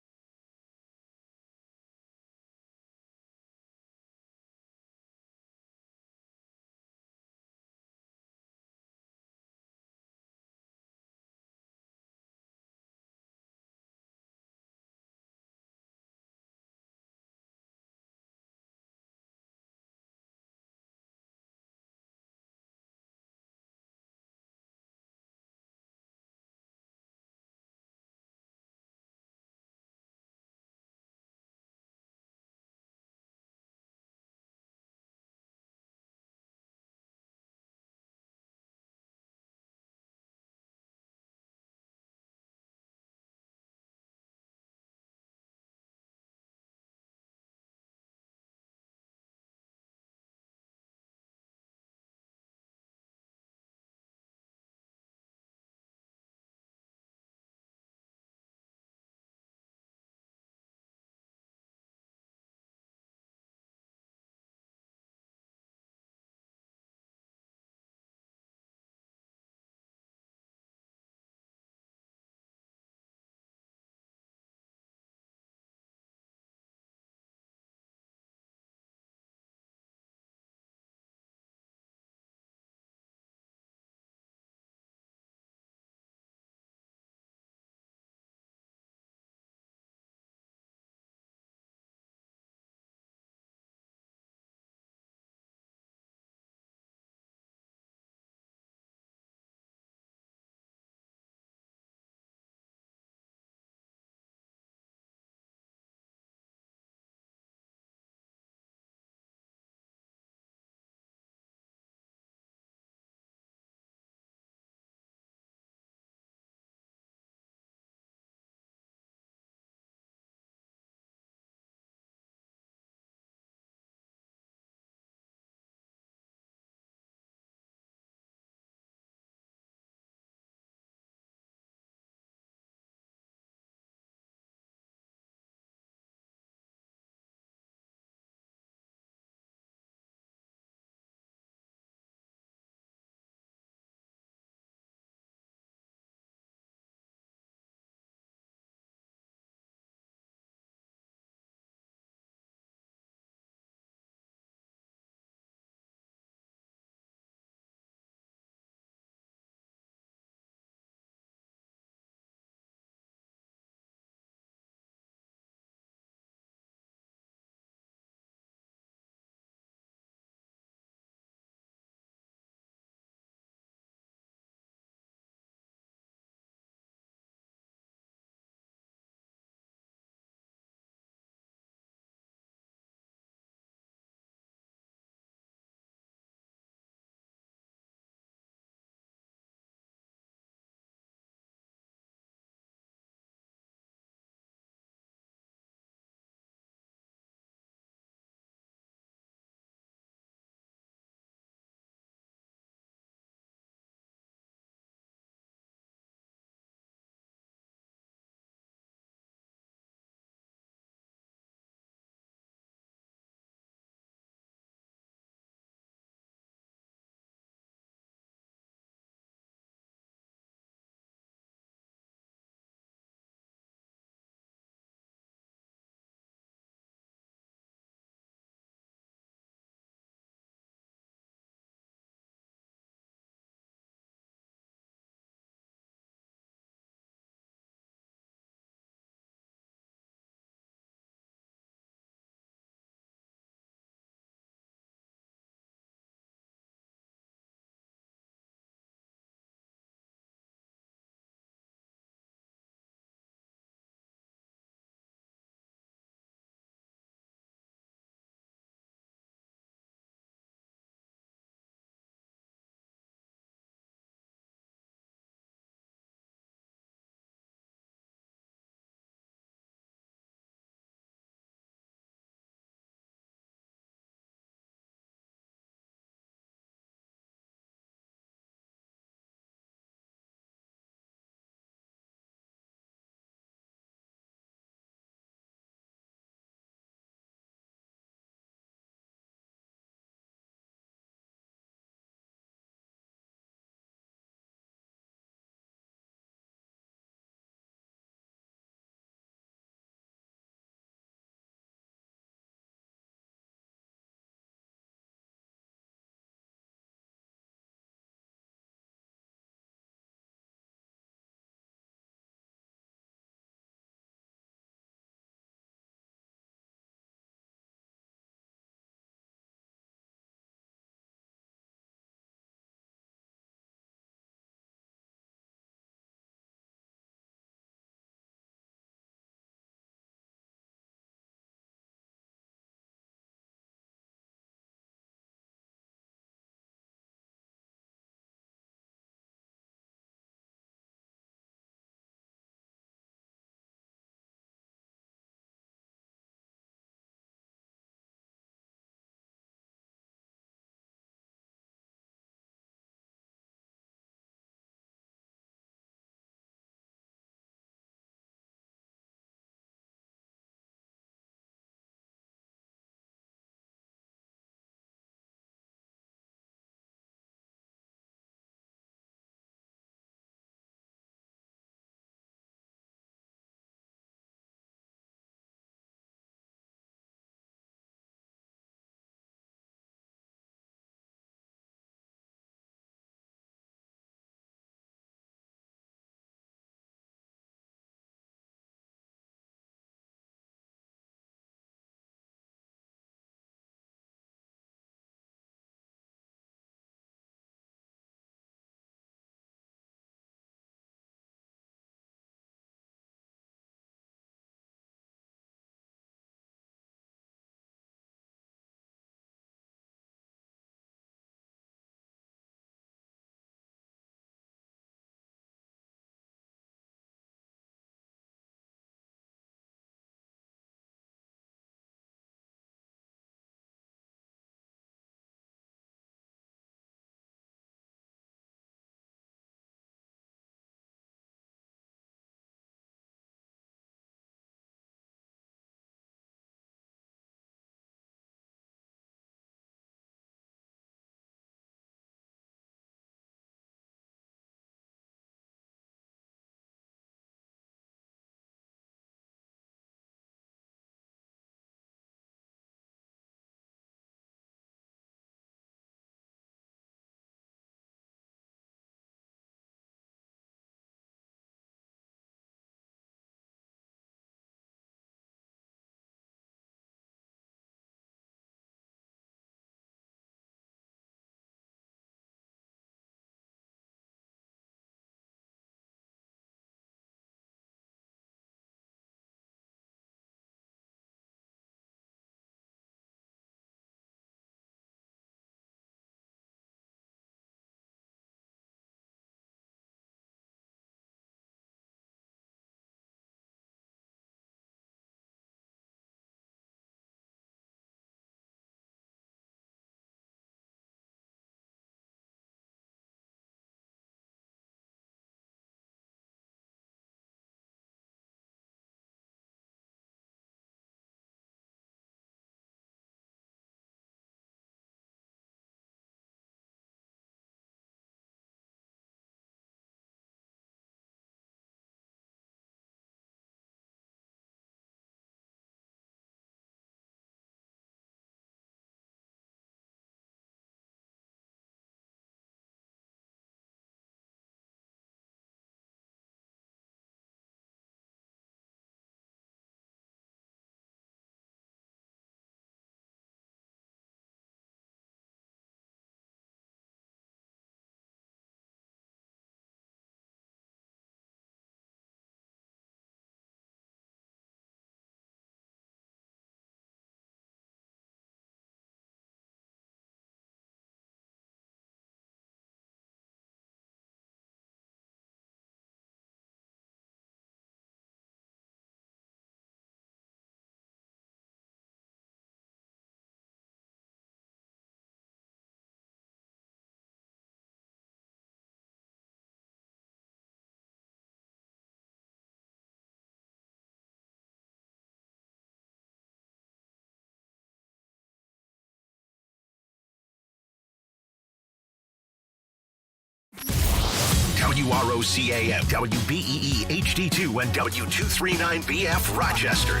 WROCAM, WBEE HD2, and W239BF Rochester.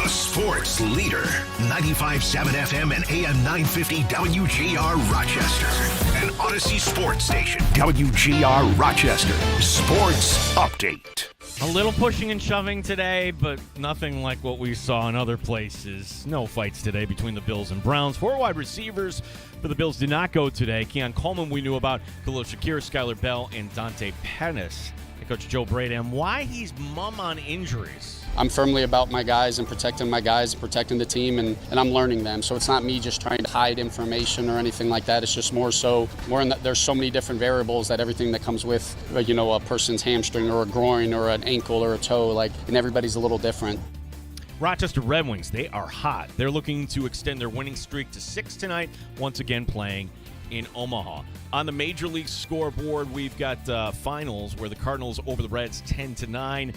The sports leader, 95.7 FM and AM 950 WGR Rochester. An Odyssey Sports Station, WGR Rochester. Sports Update. A little pushing and shoving today, but nothing like what we saw in other places. No fights today between the Bills and Browns. 4 wide receivers for the Bills did not go today. Keon Coleman we knew about, Khalil Shakir, Skylar Bell, and Dante Pettis. Hey, Coach Joe Bradham, why he's mum on injuries? I'm firmly about my guys and protecting my guys, protecting the team, and I'm learning them. So it's not me just trying to hide information or anything like that. It's just more there's so many different variables that everything that comes with, a person's hamstring or a groin or an ankle or a toe, and everybody's a little different. Rochester Red Wings, they are hot. They're looking to extend their winning streak to 6 tonight, once again playing in Omaha. On the Major League scoreboard, we've got finals where the Cardinals over the Reds 10-9.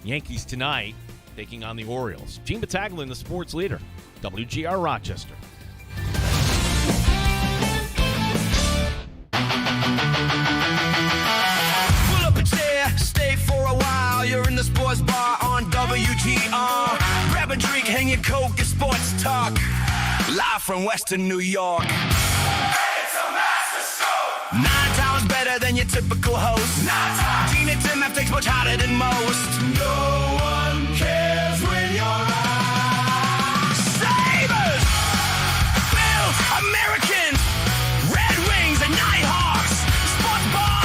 Yankees tonight taking on the Orioles. Gene Battaglia, the sports leader, WGR Rochester. Pull up a chair, stay for a while. You're in the sports bar on WGR. Grab a drink, hang your coat, get sports talk. Live from Western New York. It's a master show. 9 times better than your typical host. 9 times. Gene and Tim have takes much hotter than most. No one cares when you're out. Sabres, Bills, Americans, Red Wings, and Nighthawks. Sports bar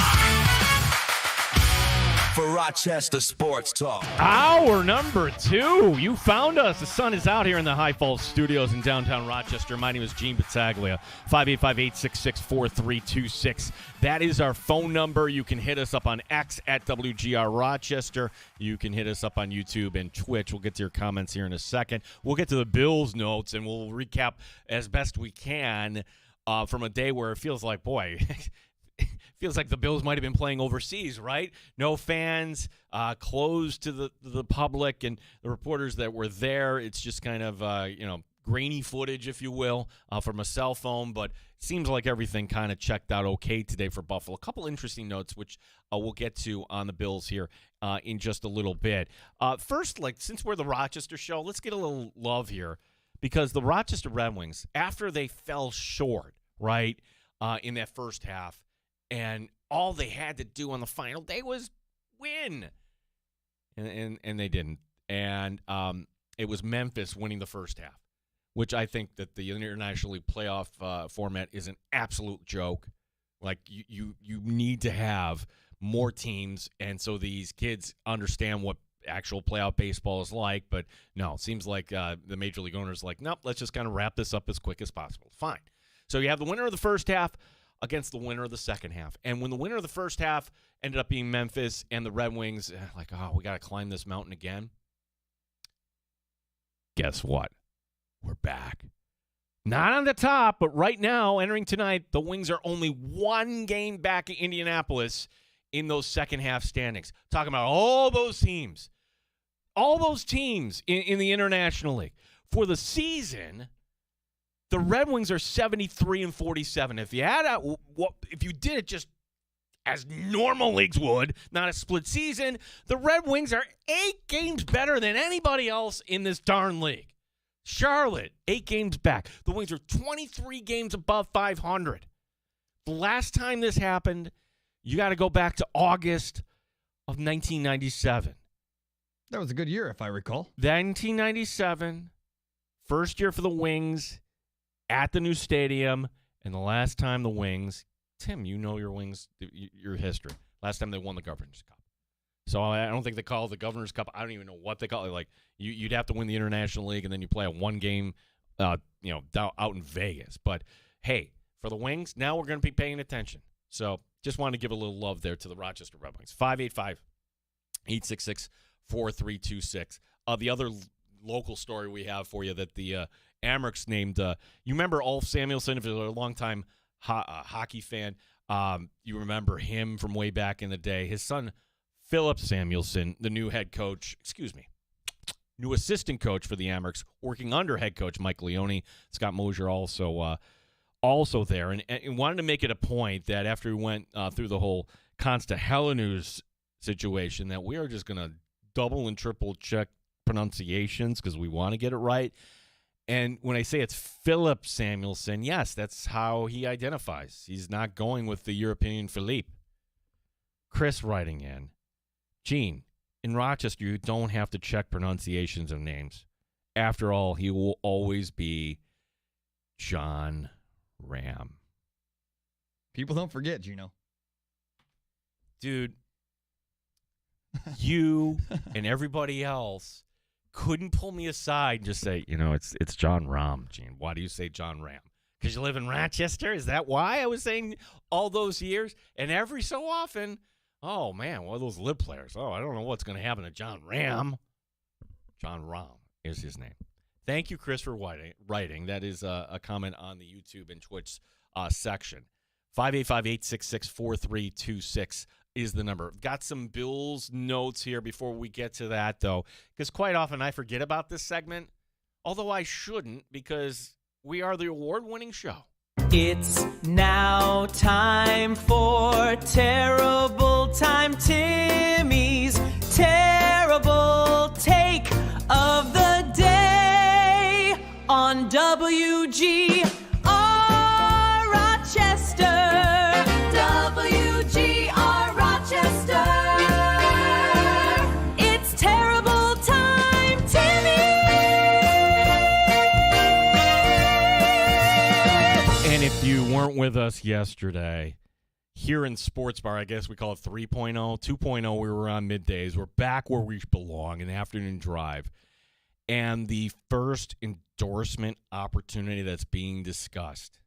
for Rochester Sports Talk. Hour number 2. You found us. The sun is out here in the High Falls Studios in downtown Rochester. My name is Gene Battaglia. 585-866-4326. That is our phone number. You can hit us up on X at WGR Rochester. You can hit us up on YouTube and Twitch. We'll get to your comments here in a second. We'll get to the Bills notes, and we'll recap as best we can from a day where it feels like, boy, feels like the Bills might have been playing overseas, right? No fans, closed to the public and the reporters that were there. It's just kind of, grainy footage, if you will, from a cell phone. But it seems like everything kind of checked out okay today for Buffalo. A couple interesting notes, which we'll get to on the Bills here in just a little bit. First, since we're the Rochester show, let's get a little love here because the Rochester Red Wings, after they fell short, right, in that first half, and all they had to do on the final day was win. And they didn't. And it was Memphis winning the first half, which I think that the International League playoff format is an absolute joke. You need to have more teams, and so these kids understand what actual playoff baseball is like. But no, it seems like the Major League owners are like, nope, let's just kind of wrap this up as quick as possible. Fine. So you have the winner of the first half against the winner of the second half. And when the winner of the first half ended up being Memphis and the Red Wings, we got to climb this mountain again. Guess what? We're back. Not on the top, but right now, entering tonight, the Wings are only 1 game back at Indianapolis in those second half standings. Talking about all those teams in the International League. For the season, the Red Wings are 73-47. If you did it just as normal leagues would, not a split season, the Red Wings are 8 games better than anybody else in this darn league. Charlotte, 8 games back. The Wings are 23 games above 500. The last time this happened, you got to go back to August of 1997. That was a good year, if I recall. 1997, first year for the Wings at the new stadium, and the last time the Wings, Tim, you know your Wings, your history. Last time they won the Governor's Cup. So I don't think they call it the Governor's Cup. I don't even know what they call it. You'd have to win the International League, and then you play a 1 game, out in Vegas. But hey, for the Wings, now we're going to be paying attention. So just wanted to give a little love there to the Rochester Red Wings. 585-866-4326. The other local story we have for you that the Amherst named, you remember Ulf Samuelsson, if you're a longtime hockey fan, you remember him from way back in the day. His son, Philip Samuelsson, the new new assistant coach for the Amherst, working under head coach Mike Leone. Scott Mosier also there, and wanted to make it a point that after we went through the whole Consta-Helenews situation that we are just going to double and triple check pronunciations because we want to get it right. And when I say it's Philip Samuelson, yes, that's how he identifies. He's not going with the European Philippe. Chris writing in, Gene, in Rochester, you don't have to check pronunciations of names. After all, he will always be John Ram. People don't forget, Gino. Dude, you and everybody else couldn't pull me aside and just say, it's John Ram, Gene. Why do you say John Ram? Because you live in Rochester? Is that why I was saying all those years? And every so often, oh, man, one of those lib players. Oh, I don't know what's going to happen to John Ram. John Ram is his name. Thank you, Chris, for writing. That is a comment on the YouTube and Twitch section. 585-866-4326 is the number. Got some Bills notes here before we get to that, though, because quite often I forget about this segment, although I shouldn't, because we are the award-winning show. It's now time for Terrible Time Timmy's Terrible Take of the Day on WGR Rochester. WGR Rochester. It's Terrible Time Timmy. And if you weren't with us yesterday, here in Sports Bar, I guess we call it 3.0, 2.0, we were on middays. We're back where we belong in the afternoon drive. And the first endorsement opportunity that's being discussed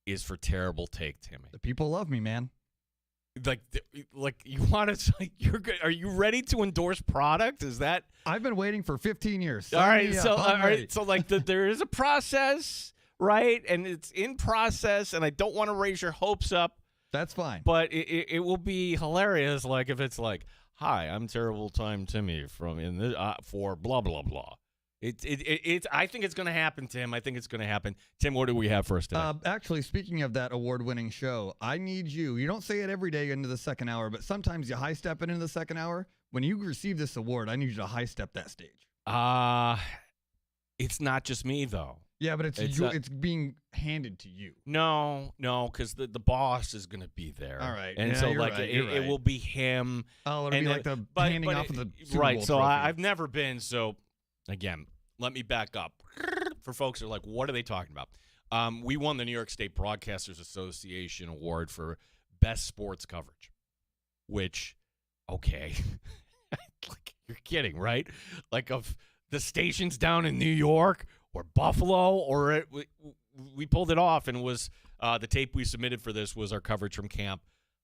is for Terrible Take, Timmy. The people love me, man. Like you want to? Like, you're good. Are you ready to endorse product? Is that? I've been waiting for 15 years. All right. So like there is a process, right? And it's in process, and I don't want to raise your hopes up. That's fine. But it will be hilarious. Like if it's like, "Hi, I'm Terrible Time Timmy from for blah blah blah." It's. I think it's going to happen, Tim. I think it's going to happen. Tim, what do we have for us today? Actually, speaking of that award-winning show, I need you. You don't say it every day into the second hour, but sometimes you high-step it into the second hour. When you receive this award, I need you to high-step that stage. It's not just me, though. Yeah, but it's being handed to you. No, because the boss is going to be there. All right. And yeah, so, you're like, right, it will be him. Oh, it'll be like the handing off of the Super right, Bowl so trophy. I've never been, so, again, let me back up. For folks who are like, what are they talking about? We won the New York State Broadcasters Association Award for Best Sports Coverage, which, okay, like, you're kidding, right? Like, of the stations down in New York or Buffalo, or we pulled it off, and was the tape we submitted for this was our coverage from camp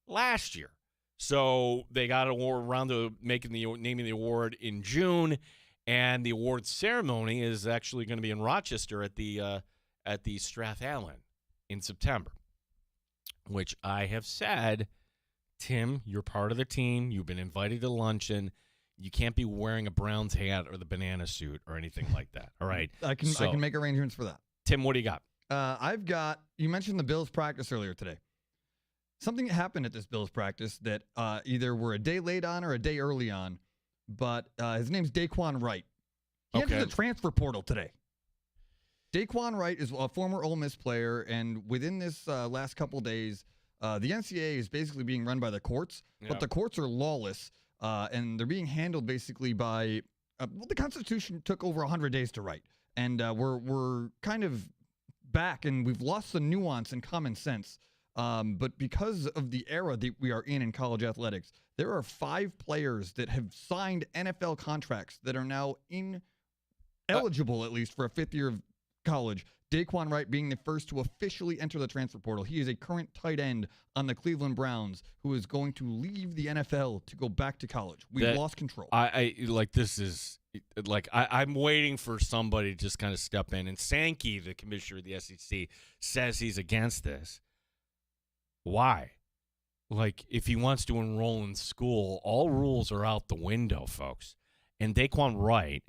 last year. So they got an award around to naming the award in June. And the awards ceremony is actually going to be in Rochester at the Strath Allen in September, which I have said, Tim, you're part of the team. You've been invited to luncheon. You can't be wearing a Browns hat or the banana suit or anything like that. All right. I can make arrangements for that. Tim, what do you got? You mentioned the Bills practice earlier today. Something happened at this Bills practice that either we're a day late on or a day early on. But his name's Daquan Wright. He entered the transfer portal today. Daquan Wright is a former Ole Miss player, and within this last couple days, the NCAA is basically being run by the courts, but the courts are lawless, and they're being handled basically by the Constitution took over 100 days to write, and we're kind of back, and we've lost the nuance and common sense. But because of the era that we are in college athletics, there are 5 players that have signed NFL contracts that are now eligible, at least, for a 5th year of college. Daquan Wright being the first to officially enter the transfer portal. He is a current tight end on the Cleveland Browns who is going to leave the NFL to go back to college. We've lost control. I'm waiting for somebody to just kind of step in. And Sankey, the commissioner of the SEC, says he's against this. Why? Like, if he wants to enroll in school, all rules are out the window, folks. And Daquan Wright,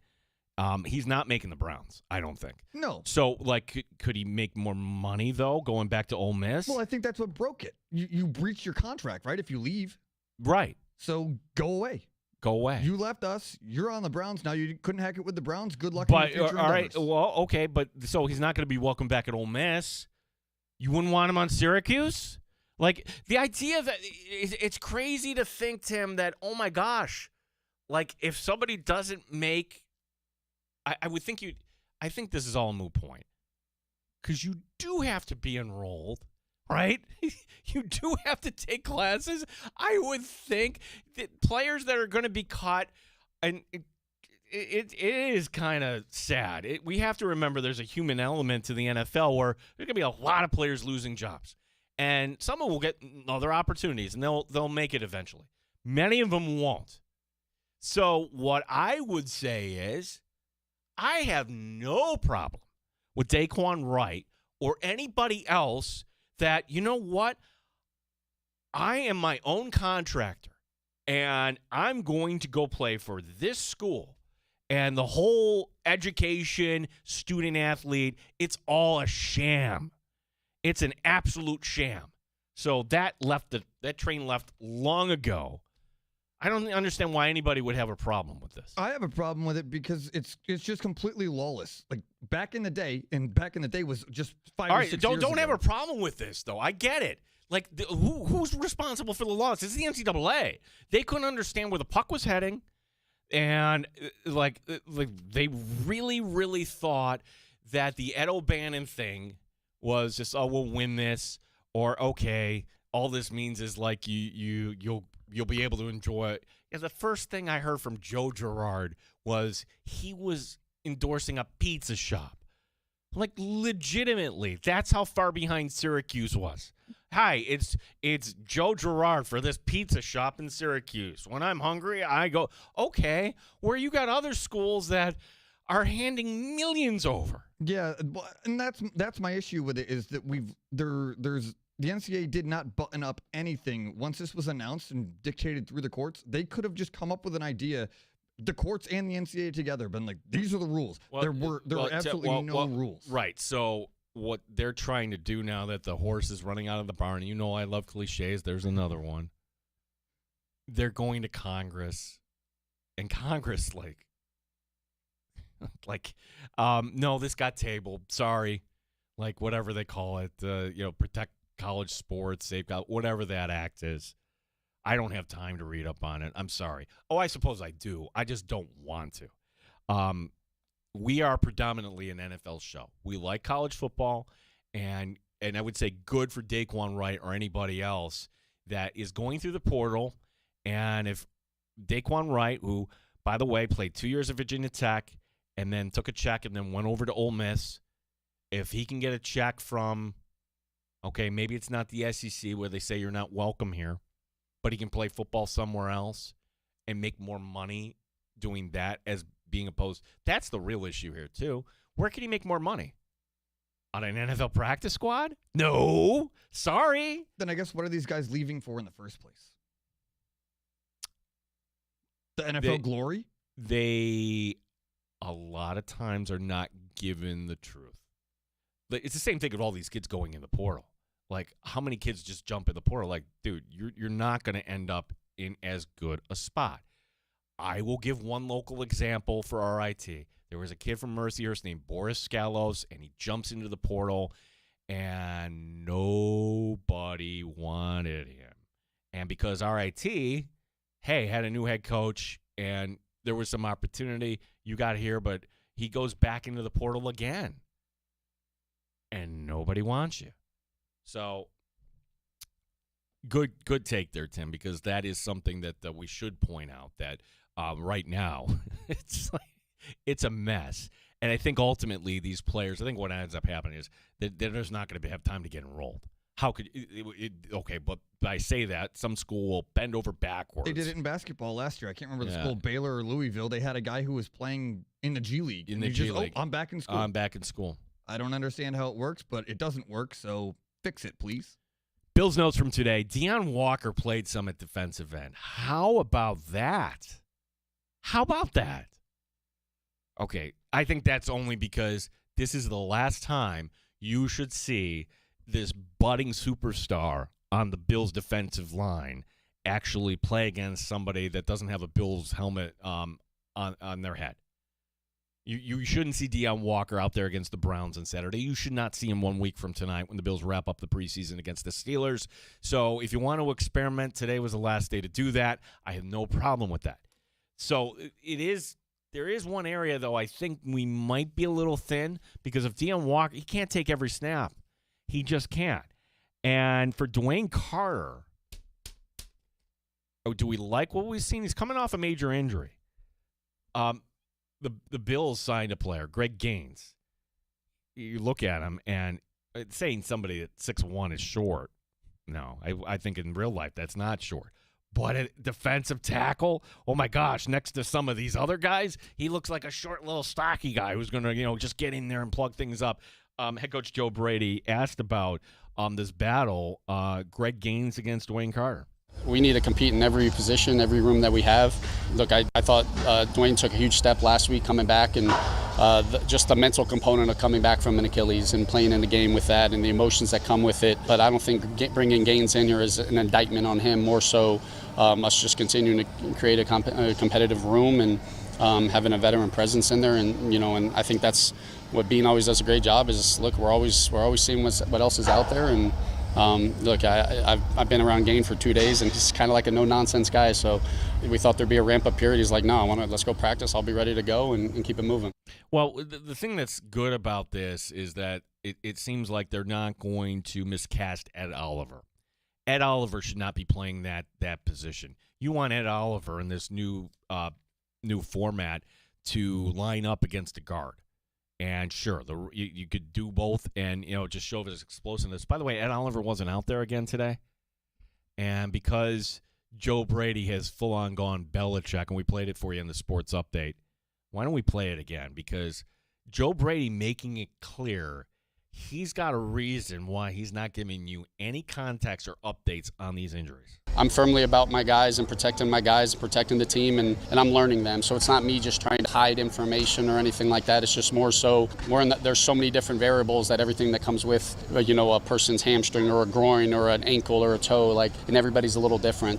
He's not making the Browns, I don't think. No. So, like, could he make more money, though, going back to Ole Miss? Well, I think that's what broke it. You breached your contract, right, if you leave. Right. So go away. Go away. You left us. You're on the Browns now. You couldn't hack it with the Browns. Good luck But in your future all right, endeavors. well, okay, but so he's not going to be welcome back at Ole Miss. You wouldn't want him on Syracuse? Like, the idea that it's crazy to think, Tim, that, oh my gosh, like, if somebody doesn't make, I would think I think this is all a moot point. Because you do have to be enrolled, right? You do have to take classes. I would think that players that are going to be caught, and it is kind of sad. We have to remember there's a human element to the NFL where there's going to be a lot of players losing jobs. And some of them will get other opportunities, and they'll make it eventually. Many of them won't. So what I would say is I have no problem with Daquan Wright or anybody else that, you know what, I am my own contractor, and I'm going to go play for this school. And the whole education, student-athlete, it's all a sham. It's an absolute sham. So that train left long ago. I don't understand why anybody would have a problem with this. I have a problem with it because it's just completely lawless. Like back in the day, and back in the day was just 5 All or right, 6 don't years ago. have a problem with this though. I get it. Like who's responsible for the loss? It's the NCAA. They couldn't understand where the puck was heading, and like they really thought that the Ed O'Bannon thing was just, oh, we'll win this, or okay, all this means is like you'll be able to enjoy it. Yeah, the first thing I heard from Joe Girard was he was endorsing a pizza shop. Like, legitimately, that's how far behind Syracuse was. Hi, it's Joe Girard for this pizza shop in Syracuse. When I'm hungry, I go, okay, where you got other schools that are handing millions over. Yeah, and that's my issue with it is that there's the NCAA did not button up anything once this was announced and dictated through the courts. They could have just come up with an idea, the courts and the NCAA together, been like, these are the rules. Well, there were absolutely no rules. Right. So what they're trying to do now that the horse is running out of the barn, you know I love cliches, there's another one. They're going to Congress, and Congress no, this got tabled. Sorry. Like whatever they call it, protect college sports, safeguard, whatever that act is. I don't have time to read up on it. I'm sorry. Oh, I suppose I do. I just don't want to. We are predominantly an NFL show. We like college football, and I would say good for Daquan Wright or anybody else that is going through the portal. And if Daquan Wright, who, by the way, played 2 years at Virginia Tech and then took a check and then went over to Ole Miss, if he can get a check from, okay, maybe it's not the SEC where they say you're not welcome here, but he can play football somewhere else and make more money doing that as being opposed. That's the real issue here, too. Where can he make more money? On an NFL practice squad? No. Sorry. Then I guess what are these guys leaving for in the first place? The NFL glory? They, a lot of times, are not given the truth. It's the same thing with all these kids going in the portal. Like, how many kids just jump in the portal? Like, dude, you're not going to end up in as good a spot. I will give one local example for RIT. There was a kid from Mercyhurst named Boris Scalos, and he jumps into the portal, and nobody wanted him. And because RIT, hey, had a new head coach, and there was some opportunity, you got here, but he goes back into the portal again. And nobody wants you. So, good take there, Tim, because that is something that we should point out that right now it's a mess. And I think ultimately these players, I think what ends up happening is that they're just not going to have time to get enrolled. How could okay, but I say that some school will bend over backwards. They did it in basketball last year. I can't remember the school, Baylor or Louisville. They had a guy who was playing in the G League. In the G League. I'm back in school. I'm back in school. I don't understand how it works, but it doesn't work, so fix it, please. Bill's notes from today. Deion Walker played some at defensive end. How about that? How about that? Okay, I think that's only because this is the last time you should see this budding superstar on the Bills' defensive line actually play against somebody that doesn't have a Bills helmet on their head. You shouldn't see Deion Walker out there against the Browns on Saturday. You should not see him 1 week from tonight when the Bills wrap up the preseason against the Steelers. So if you want to experiment, today was the last day to do that. I have no problem with that. So there is one area, though, I think we might be a little thin because of Deion Walker. He can't take every snap. He just can't. And for Dwayne Carter, do we like what we've seen? He's coming off a major injury. The Bills signed a player, Greg Gaines. You look at him, and saying somebody at 6'1" is short. No, I think in real life that's not short. But a defensive tackle, oh my gosh, next to some of these other guys, he looks like a short little stocky guy who's going to, just get in there and plug things up. Head coach Joe Brady asked about this battle, Greg Gaines against Dwayne Carter. We need to compete in every position, every room that we have. Look, I thought Dwayne took a huge step last week coming back, and just the mental component of coming back from an Achilles and playing in the game with that and the emotions that come with it. But I don't think bringing Gaines in here is an indictment on him, more so us just continuing to create a competitive room and having a veteran presence in there. And I think that's what Bean always does a great job is, look, we're always seeing what else is out there. And look, I've been around Gain for 2 days, and he's kind of like a no-nonsense guy. So we thought there'd be a ramp-up period. He's like, no, let's go practice. I'll be ready to go and keep it moving. Well, the thing that's good about this is that it seems like they're not going to miscast Ed Oliver. Ed Oliver should not be playing that position. You want Ed Oliver in this new format to line up against a guard. And sure, you could do both and, just show his explosiveness. By the way, Ed Oliver wasn't out there again today. And because Joe Brady has full-on gone Belichick, and we played it for you in the sports update, why don't we play it again? Because Joe Brady making it clear he's got a reason why he's not giving you any context or updates on these injuries. I'm firmly about my guys and protecting my guys, protecting the team, and I'm learning them. So it's not me just trying to hide information or anything like that. It's just more so there's so many different variables that everything that comes with, a person's hamstring or a groin or an ankle or a toe, and everybody's a little different.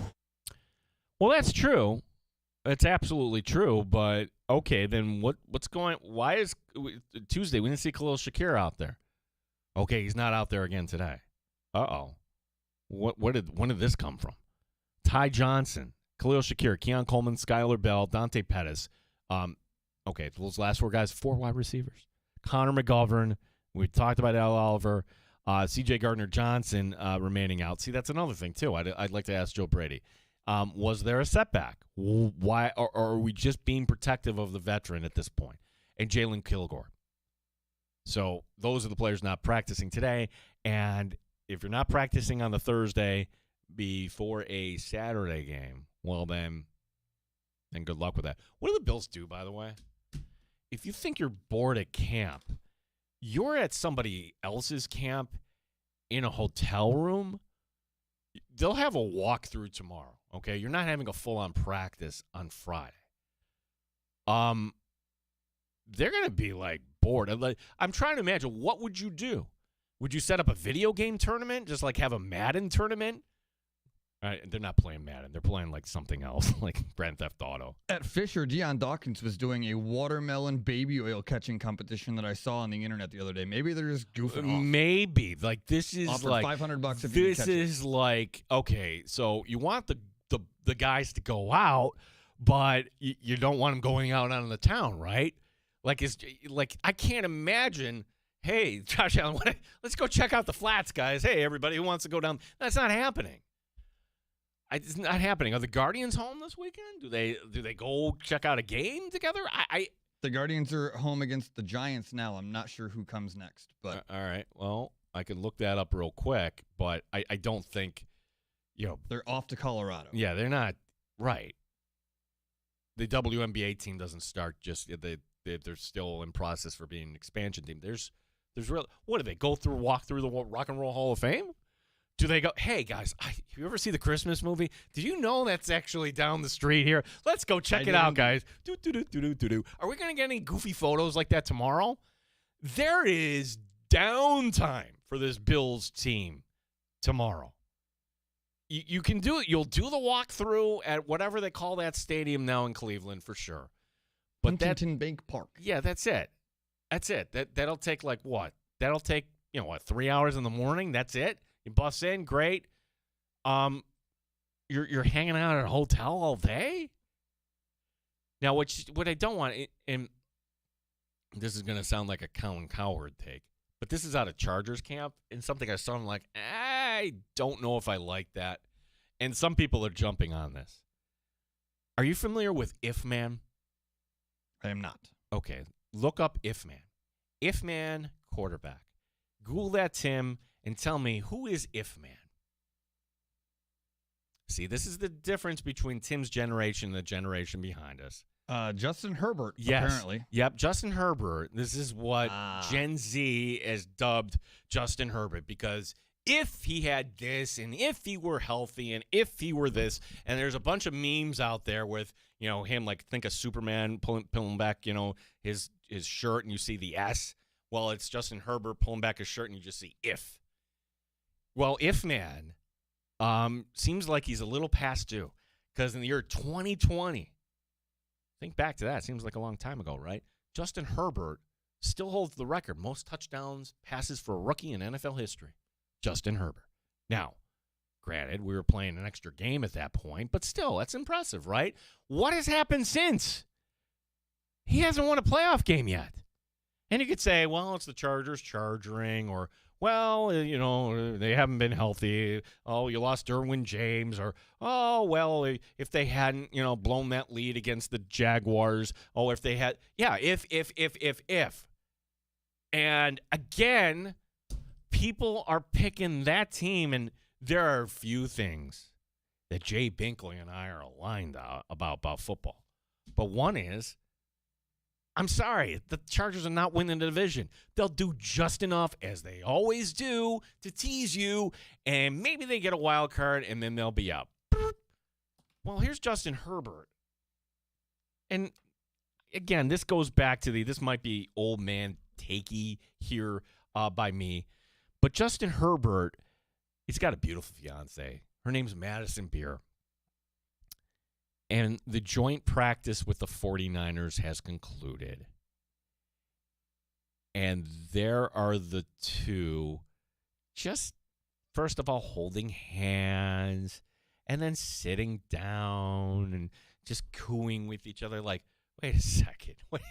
Well, that's true. That's absolutely true. But okay, then what's going? Why is Tuesday we didn't see Khalil Shakir out there? Okay, he's not out there again today. Uh-oh. When did this come from? Ty Johnson, Khalil Shakir, Keon Coleman, Skylar Bell, Dante Pettis. Okay, those last four guys, 4 wide receivers. Connor McGovern. We talked about Al Oliver. C.J. Gardner-Johnson remaining out. See, that's another thing, too. I'd like to ask Joe Brady. Was there a setback? Why? Or are we just being protective of the veteran at this point? And Jalen Kilgore. So those are the players not practicing today. And if you're not practicing on the Thursday before a Saturday game, well, then good luck with that. What do the Bills do, by the way? If you think you're bored at camp, you're at somebody else's camp in a hotel room, they'll have a walkthrough tomorrow, okay? You're not having a full-on practice on Friday. They're going to be, bored. I'm trying to imagine, what would you do? Would you set up a video game tournament? Just, have a Madden tournament? They're not playing Madden. They're playing, something else, like Grand Theft Auto. At Fisher, Deion Dawkins was doing a watermelon baby oil catching competition that I saw on the internet the other day. Maybe they're just goofing off. Maybe. This is Offer $500 if this is okay, so you want the guys to go out, but you don't want them going out on the town, right? I can't imagine, hey, Josh Allen, let's go check out the flats, guys. Hey, everybody who wants to go down. That's not happening. It's not happening. Are the Guardians home this weekend? Do they go check out a game together? The Guardians are home against the Giants now. I'm not sure who comes next. But all right. Well, I can look that up real quick, but I don't think, they're off to Colorado. Yeah, they're not right. The WNBA team doesn't start just they're still in process for being an expansion team. There's real. What do they walk through the Rock and Roll Hall of Fame? Do they go, hey, guys, you ever see the Christmas movie? Did you know that's actually down the street here? Let's go check it out, guys. Are we going to get any goofy photos like that tomorrow? There is downtime for this Bills team tomorrow. You can do it. You'll do the walkthrough at whatever they call that stadium now in Cleveland for sure. But Huntington Bank Park. Yeah, that's it. That's it. That'll take like what? That'll take, 3 hours in the morning? That's it? You bus in, great. You're hanging out at a hotel all day? Now, what I don't want, and this is going to sound like a Colin Cowherd take, but this is out of Chargers camp, and something I saw, I'm like, I don't know if I like that. And some people are jumping on this. Are you familiar with If Man? I am not. Okay, look up If Man. If Man quarterback. Google that, Tim, and tell me, who is If Man? See, this is the difference between Tim's generation and the generation behind us. Justin Herbert, yes. apparently. Yep, Justin Herbert. This is what Gen Z has dubbed Justin Herbert, because if he had this and if he were healthy and if he were this, and there's a bunch of memes out there with, him, like, think of Superman pulling back, his shirt and you see the S. Well, it's Justin Herbert pulling back his shirt and you just see if. Well, If Man seems like he's a little past due, because in the year 2020, think back to that. Seems like a long time ago, right? Justin Herbert still holds the record. Most touchdowns, passes for a rookie in NFL history. Justin Herbert. Now, granted, we were playing an extra game at that point, but still, that's impressive, right? What has happened since? He hasn't won a playoff game yet. And you could say, well, it's the Chargers charging, or, well, they haven't been healthy. Oh, you lost Derwin James, or, oh, well, if they hadn't, blown that lead against the Jaguars. Oh, if they had, yeah, if. And again, people are picking that team, and there are a few things that Jay Binkley and I are aligned about football. But one is, I'm sorry, the Chargers are not winning the division. They'll do just enough, as they always do, to tease you, and maybe they get a wild card, and then they'll be out. Well, here's Justin Herbert. And, again, this goes back to this might be old man takey here by me, but Justin Herbert, he's got a beautiful fiance. Her name's Madison Beer. And the joint practice with the 49ers has concluded. And there are the two just, first of all, holding hands and then sitting down and just cooing with each other like, wait a second. Wait,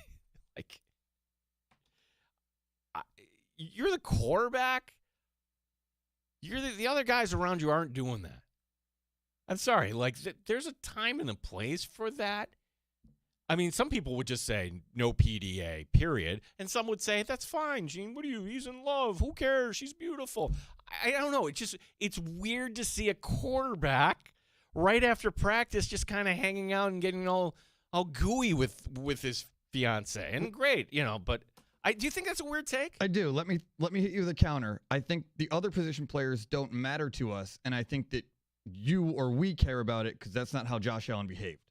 like, you're the quarterback? The other guys around you aren't doing that. I'm sorry, like, there's a time and a place for that. I mean, some people would just say no PDA, period. And some would say, that's fine, Gene. What are you? He's in love. Who cares? She's beautiful. I don't know. It's weird to see a quarterback right after practice just kind of hanging out and getting all gooey with his fiance. And great, but do you think that's a weird take? I do. Let me hit you with a counter. I think the other position players don't matter to us, and I think that you or we care about it because that's not how Josh Allen behaved.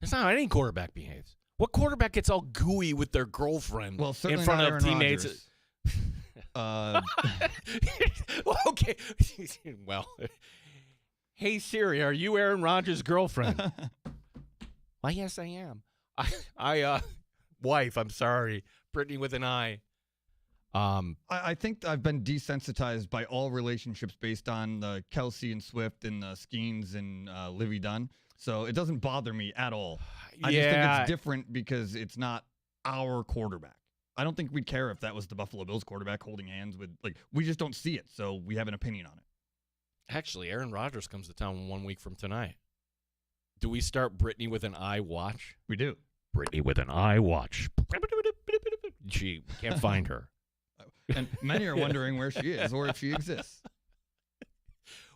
That's not how any quarterback behaves. What quarterback gets all gooey with their girlfriend in front of teammates? Okay. Well, hey Siri, are you Aaron Rodgers' girlfriend? Why, yes, I am. Wife, I'm sorry. Brittany with an I. I think I've been desensitized by all relationships based on the Kelsey and Swift and the Skeens and Livy Dunn. So it doesn't bother me at all. I just think it's different because it's not our quarterback. I don't think we'd care if that was the Buffalo Bills quarterback holding hands with, we just don't see it. So we have an opinion on it. Actually, Aaron Rodgers comes to town 1 week from tonight. Do we start Brittany with an I watch? We do. Brittany with an I watch. Gee, can't find her. And many are wondering where she is or if she exists.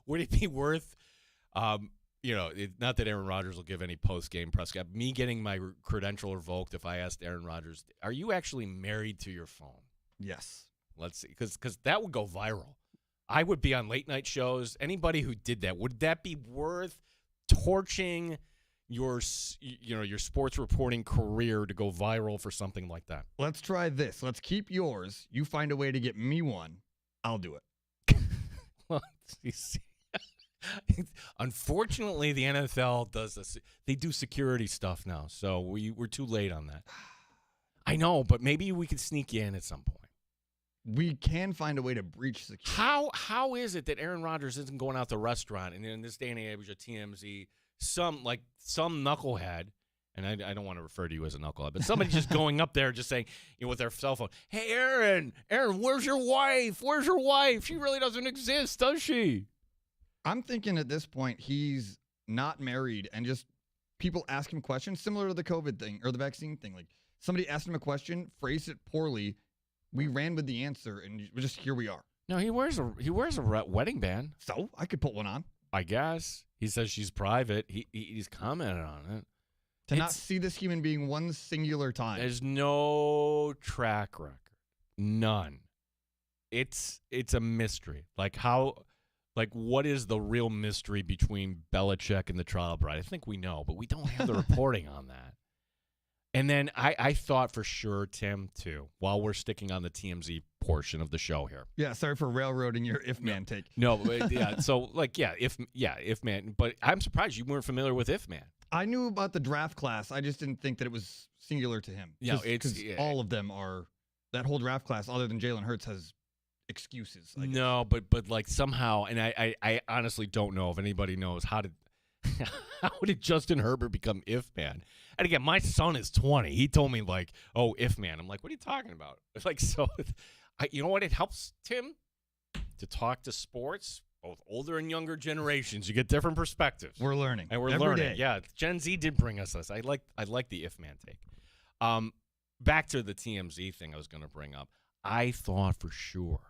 Would it be worth, not that Aaron Rodgers will give any post-game press, me getting my credential revoked if I asked Aaron Rodgers, are you actually married to your phone? Yes. Let's see, because that would go viral. I would be on late night shows. Anybody who did that, would that be worth torching your sports reporting career to go viral for something like that? Let's try this. Let's keep yours. You find a way to get me one. I'll do it. Well, you see, unfortunately, the NFL does this. They do security stuff now, so we're too late on that. I know, but maybe we could sneak you in at some point. We can find a way to breach security. How is it that Aaron Rodgers isn't going out to a restaurant, and in this day and age of TMZ, some knucklehead, and I don't want to refer to you as a knucklehead, but somebody just going up there just saying, with their cell phone, "Hey, Aaron, where's your wife? Where's your wife? She really doesn't exist, does she?" I'm thinking at this point he's not married, and just people ask him questions similar to the COVID thing or the vaccine thing. Like somebody asked him a question, phrased it poorly. We ran with the answer, and just here we are. No, he wears a wedding band. So I could put one on. I guess he says she's private. He's commented on it. To not see this human being one singular time. There's no track record, none. It's a mystery. What is the real mystery between Belichick and the trial bride? I think we know, but we don't have the reporting on that. And then I thought for sure, Tim, too, while we're sticking on the TMZ portion of the show here. Yeah, sorry for railroading your If Man take. No, but yeah, so If Man. But I'm surprised you weren't familiar with If Man. I knew about the draft class. I just didn't think that it was singular to him. Yeah, because all of them are, that whole draft class, other than Jalen Hurts, has excuses. No, but somehow, and I honestly don't know if anybody knows how did Justin Herbert become If Man? And again, my son is 20. He told me If Man. I'm like, what are you talking about? It's you know what? It helps, Tim, to talk to sports, both older and younger generations. You get different perspectives. We're learning. And we're every learning. day. Yeah, Gen Z did bring us this. I like the If Man take. Back to the TMZ thing I was going to bring up. I thought for sure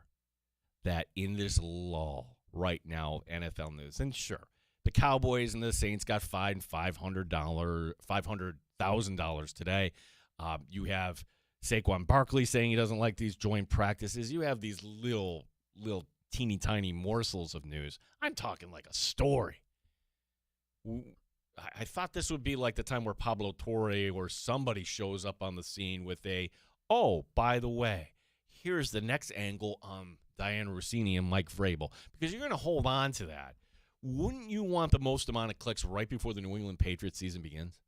that in this lull right now, NFL news, and sure, the Cowboys and the Saints got fined $500,000 today. You have Saquon Barkley saying he doesn't like these joint practices. You have these little teeny tiny morsels of news. I'm talking like a story. I thought this would be like the time where Pablo Torre or somebody shows up on the scene with by the way, here's the next angle on Diana Rossini and Mike Vrabel, because you're going to hold on to that. Wouldn't you want the most amount of clicks right before the New England Patriots season begins?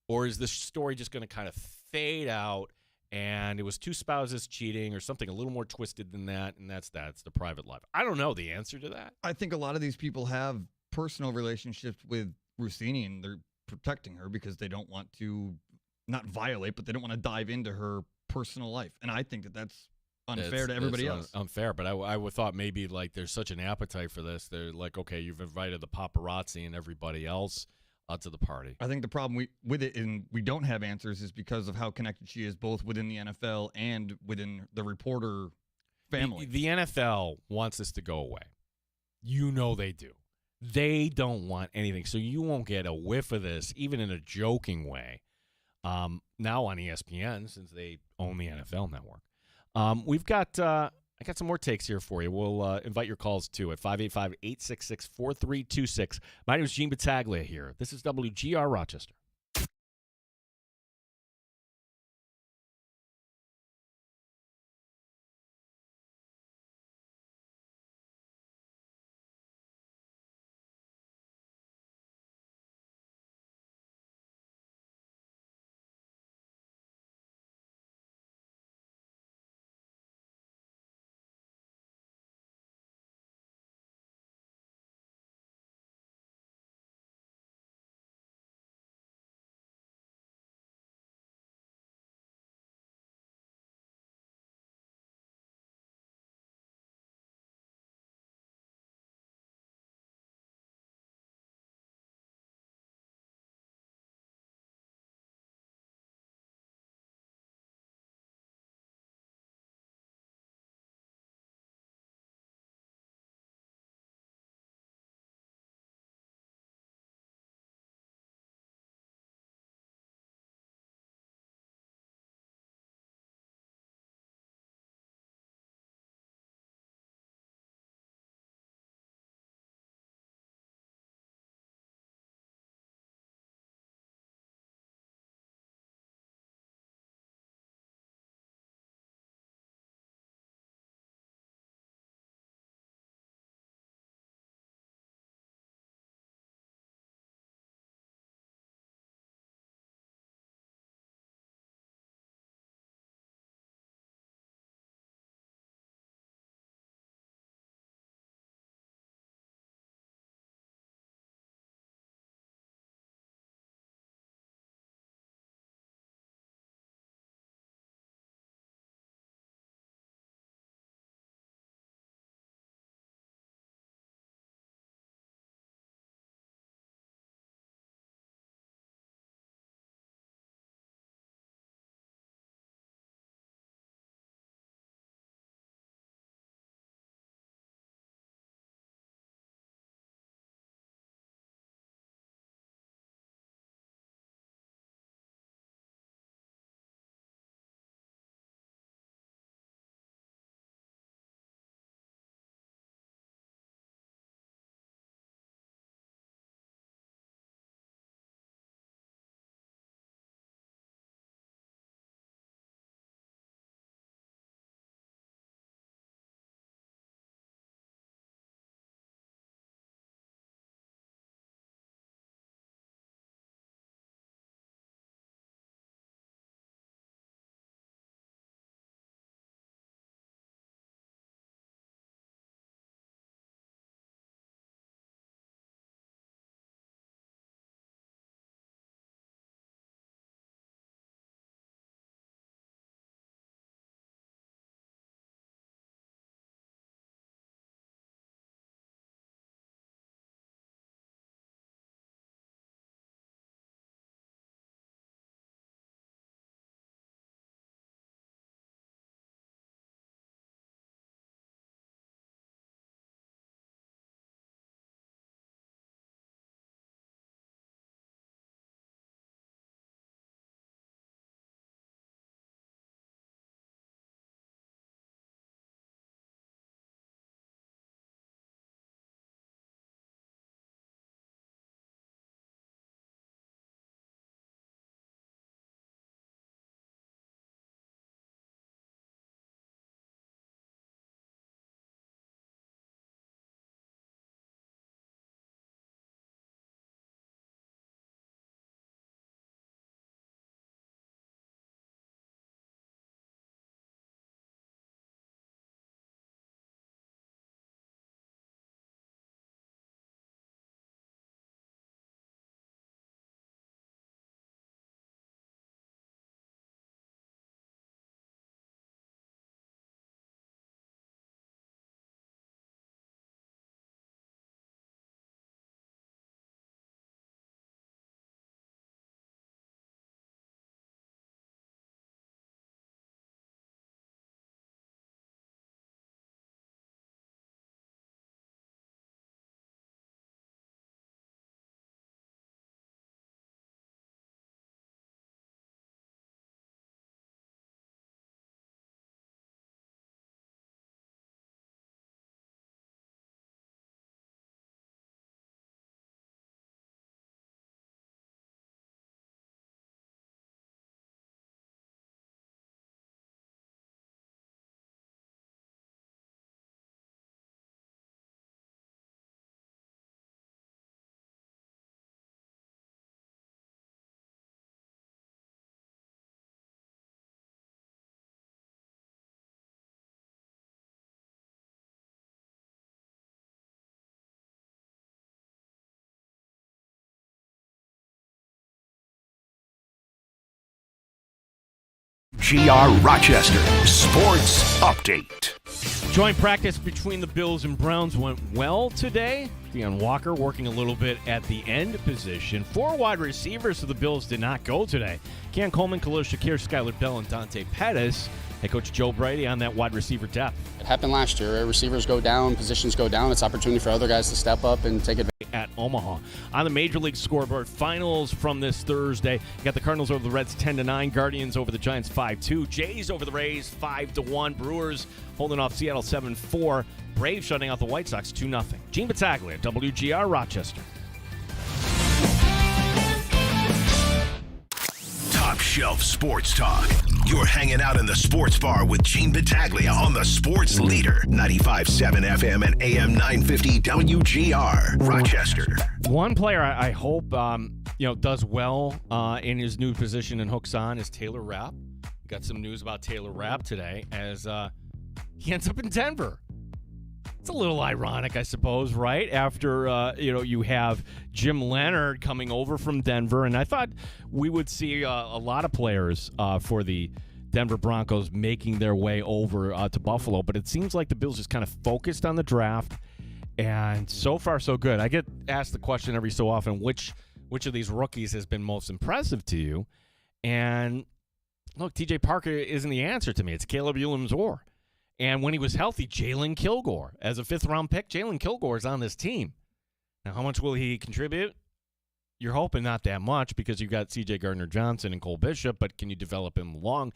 Or is this story just going to kind of fade out and it was two spouses cheating or something a little more twisted than that, and that's that? It's the private life. I don't know the answer to that. I think a lot of these people have personal relationships with Rossini, and they're protecting her because they don't want to not violate, but they don't want to dive into her personal life. And I think that that's unfair to everybody else. Unfair, but I would thought maybe there's such an appetite for this. They're like, okay, you've invited the paparazzi and everybody else to the party. I think the problem with it, and we don't have answers, is because of how connected she is both within the NFL and within the reporter family. The NFL wants this to go away. You know they do. They don't want anything, so you won't get a whiff of this, even in a joking way, now on ESPN, since they own the NFL network. We've got I got some more takes here for you. We'll invite your calls, too, at 585-866-4326. My name is Gene Battaglia here. This is WGR Rochester. WGR Rochester Sports Update. Joint practice between the Bills and Browns went well today. Deion Walker working a little bit at the end position. 4 wide receivers for the Bills did not go today. Cam Coleman, Khalil Shakir, Skylar Bell, and Dante Pettis. Head coach Joe Brady on that wide receiver depth. It happened last year. Receivers go down, positions go down. It's opportunity for other guys to step up and take advantage. At Omaha. On the Major League Scoreboard, finals from this Thursday. You got the Cardinals over the Reds 10-9, Guardians over the Giants 5-2, Jays over the Rays 5-1, Brewers holding off Seattle 7-4, Braves shutting out the White Sox 2-0. Gene Battaglia, WGR Rochester. Top Shelf Sports Talk. You're hanging out in the sports bar with Gene Battaglia on the Sports Leader, 95.7 FM and AM 950 WGR, Rochester. One player I hope does well in his new position and hooks on is Taylor Rapp. Got some news about Taylor Rapp today as he ends up in Denver. It's a little ironic, I suppose, right? After, you have Jim Leonard coming over from Denver, and I thought we would see a lot of players for the Denver Broncos making their way over to Buffalo, but it seems like the Bills just kind of focused on the draft, and so far so good. I get asked the question every so often, which of these rookies has been most impressive to you? And look, TJ Parker isn't the answer to me. It's Caleb Elam-Zor. And when he was healthy, Jalen Kilgore. As a 5th-round pick, Jalen Kilgore is on this team. Now, how much will he contribute? You're hoping not that much because you've got C.J. Gardner-Johnson and Cole Bishop, but can you develop him along?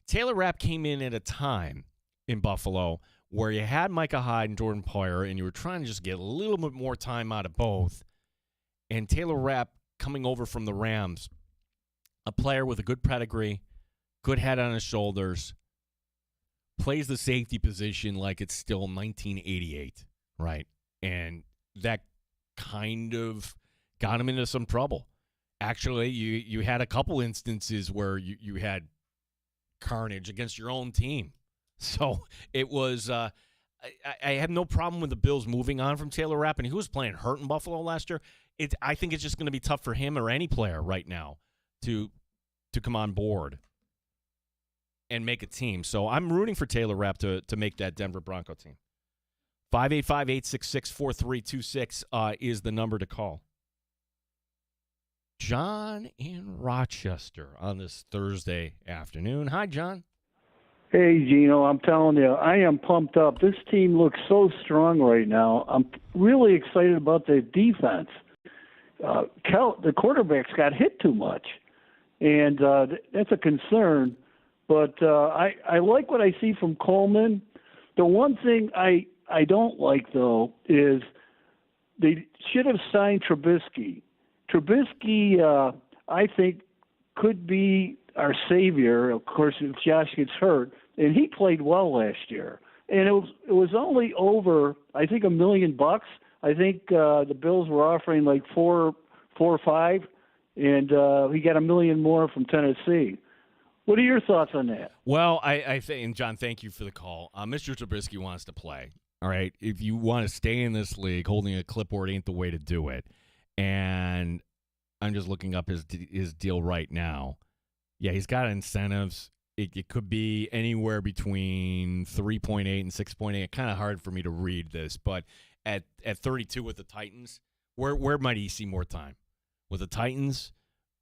Taylor Rapp came in at a time in Buffalo where you had Micah Hyde and Jordan Poyer, and you were trying to just get a little bit more time out of both. And Taylor Rapp coming over from the Rams, a player with a good pedigree, good head on his shoulders, plays the safety position like it's still 1988, right? And that kind of got him into some trouble. Actually, you had a couple instances where you had carnage against your own team. So it was I have no problem with the Bills moving on from Taylor Rapp, and he was playing hurt in Buffalo last year. I think it's just going to be tough for him or any player right now to come on board and make a team. So I'm rooting for Taylor Rapp to make that Denver Bronco team. 585-866-4326 is the number to call. John in Rochester on this Thursday afternoon. Hi, John. Hey, Gino, I'm telling you, I am pumped up. This team looks so strong right now. I'm really excited about the defense. The quarterbacks got hit too much, and that's a concern. But I like what I see from Coleman. The one thing I don't like, though, is they should have signed Trubisky. Trubisky, I think, could be our savior, of course, if Josh gets hurt. And he played well last year. And it was only over, I think, $1 million. I think the Bills were offering like four or five, and he got $1 million more from Tennessee. What are your thoughts on that? Well, I think, and John, thank you for the call. Mr. Trubisky wants to play. All right, if you want to stay in this league, holding a clipboard ain't the way to do it. And I'm just looking up his deal right now. Yeah, he's got incentives. It could be anywhere between 3.8 and 6.8. Kind of hard for me to read this, but at 32 with the Titans, where might he see more time? With the Titans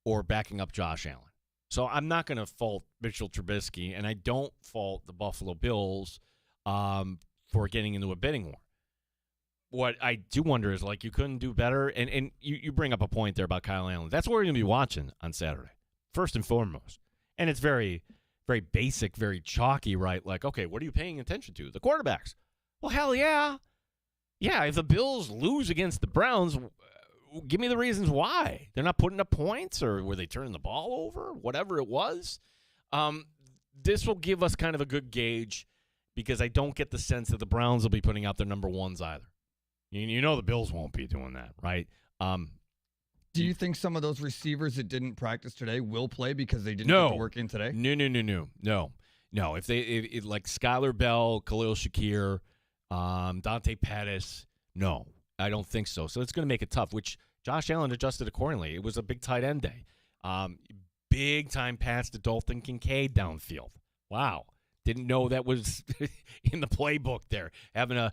or backing up Josh Allen? So I'm not going to fault Mitchell Trubisky, and I don't fault the Buffalo Bills for getting into a bidding war. What I do wonder is, like, you couldn't do better, and you bring up a point there about Kyle Allen. That's what we're going to be watching on Saturday, first and foremost. And it's very, very basic, very chalky, right? Like, okay, what are you paying attention to? The quarterbacks. Well, hell yeah. Yeah, if the Bills lose against the Browns, give me the reasons why. They're not putting up points, or were they turning the ball over? Whatever it was. This will give us kind of a good gauge, because I don't get the sense that the Browns will be putting out their number ones either. You know the Bills won't be doing that, right? Do you think some of those receivers that didn't practice today will play because they didn't get to work in today? No. If like Skylar Bell, Khalil Shakir, Dante Pettis, no, I don't think so. So it's going to make it tough, which Josh Allen adjusted accordingly. It was a big tight end day. big time pass to Dalton Kincaid downfield. Wow. Didn't know that was in the playbook there, having a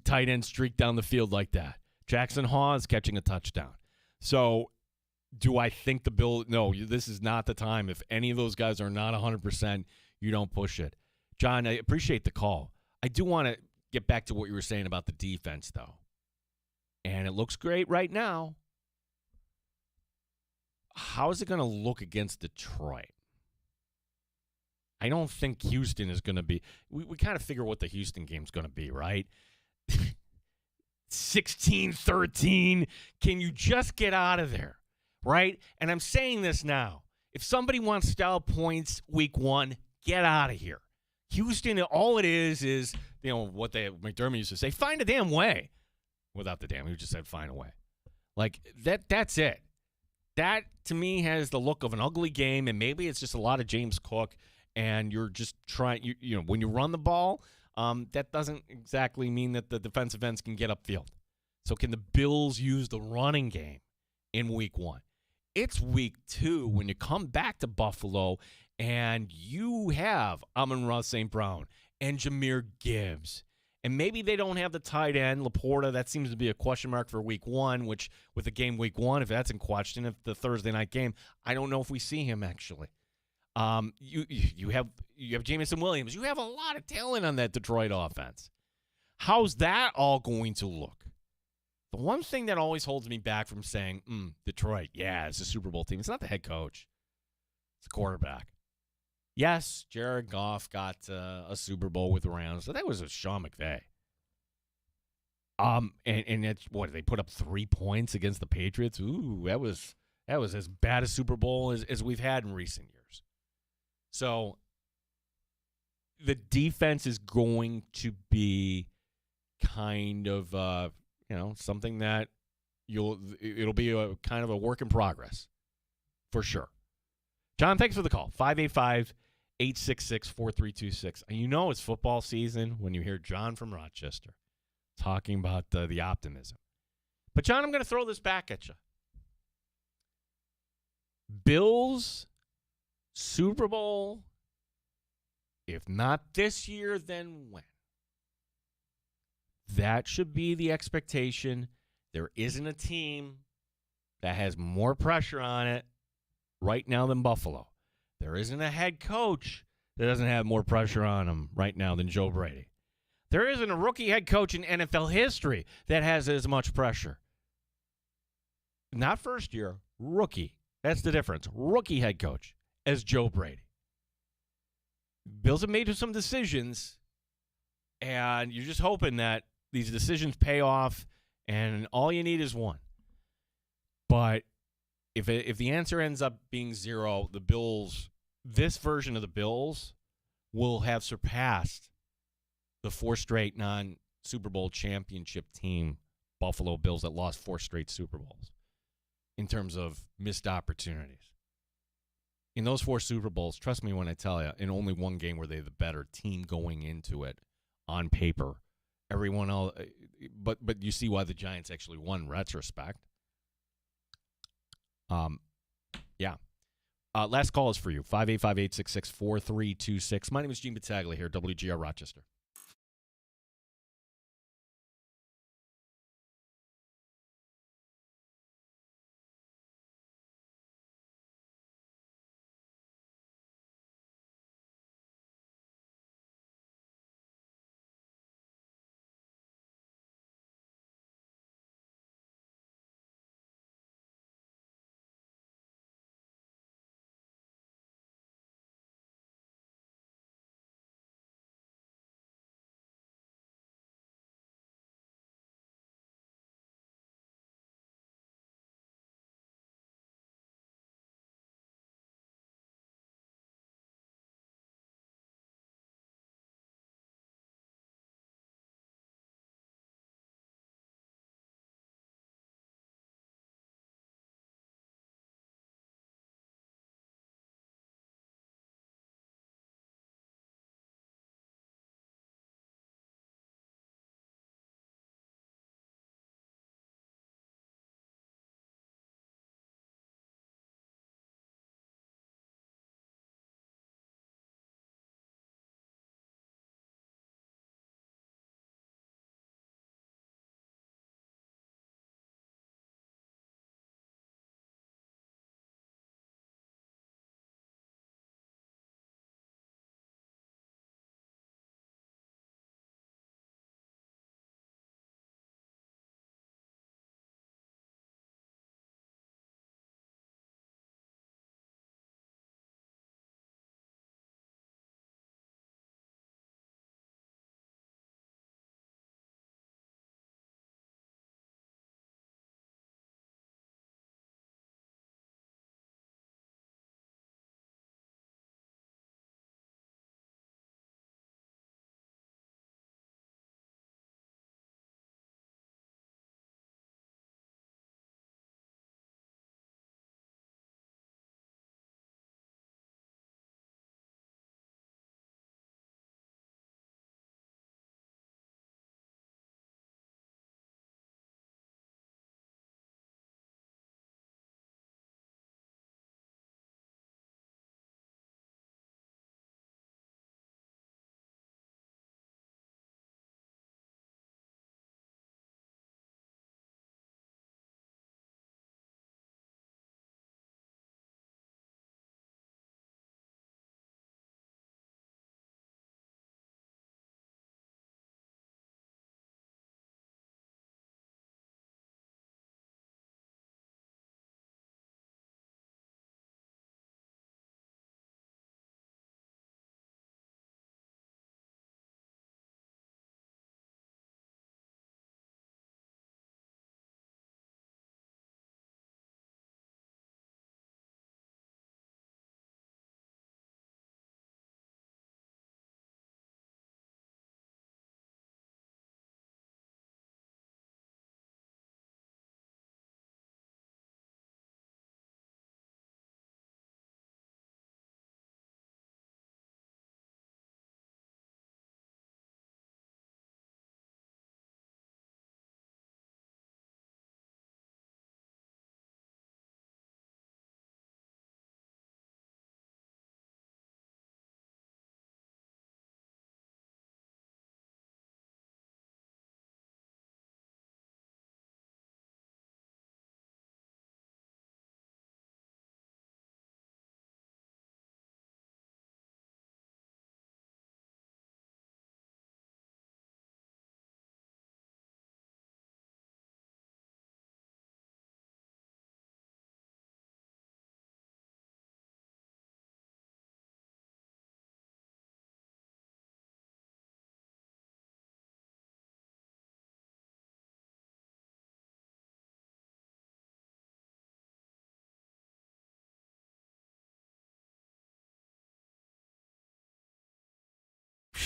tight end streak down the field like that. Jackson Hawes catching a touchdown. So do I think the Bills – no, this is not the time. If any of those guys are not 100%, you don't push it. John, I appreciate the call. I do want to get back to what you were saying about the defense, though. And it looks great right now. How is it going to look against Detroit? I don't think Houston is going to be – we kind of figure what the Houston game's going to be, right? 16-13. Can you just get out of there, right? And I'm saying this now. If somebody wants style points week 1, get out of here. Houston, all it is, what McDermott used to say, find a damn way. Without the damn, he just said find a way. Like, that's it. That, to me, has the look of an ugly game, and maybe it's just a lot of James Cook, and you're just trying, when you run the ball, that doesn't exactly mean that the defensive ends can get upfield. So can the Bills use the running game in week 1? It's week 2 when you come back to Buffalo, and you have Amon-Ra St. Brown and Jahmyr Gibbs. And maybe they don't have the tight end, Laporta. That seems to be a question mark for week 1, which with the game week 1, if that's in question, if the Thursday night game, I don't know if we see him actually. You have Jameson Williams. You have a lot of talent on that Detroit offense. How's that all going to look? The one thing that always holds me back from saying, Detroit, yeah, it's a Super Bowl team. It's not the head coach. It's the quarterback. Yes, Jared Goff got a Super Bowl with the Rams, so that was a Sean McVay. And it's what, they put up 3 points against the Patriots. Ooh, that was as bad a Super Bowl as we've had in recent years. So the defense is going to be kind of something that it'll be a kind of a work in progress for sure. John, thanks for the call. 585-866-4326. And you know it's football season when you hear John from Rochester talking about the optimism. But, John, I'm going to throw this back at you. Bills, Super Bowl, if not this year, then when? That should be the expectation. There isn't a team that has more pressure on it right now than Buffalo. There isn't a head coach that doesn't have more pressure on him right now than Joe Brady. There isn't a rookie head coach in NFL history that has as much pressure. Not first year, rookie. That's the difference. Rookie head coach as Joe Brady. Bills have made some decisions, and you're just hoping that these decisions pay off, and all you need is one. But if the answer ends up being 0, the Bills, this version of the Bills, will have surpassed the 4 straight non-Super Bowl championship team, Buffalo Bills, that lost 4 straight Super Bowls in terms of missed opportunities. In those 4 Super Bowls, trust me when I tell you, in only one game were they the better team going into it on paper. Everyone else, but you see why the Giants actually won in retrospect. Yeah. Last call is for you. 585-866-4326. My name is Gene Battaglia here, WGR Rochester.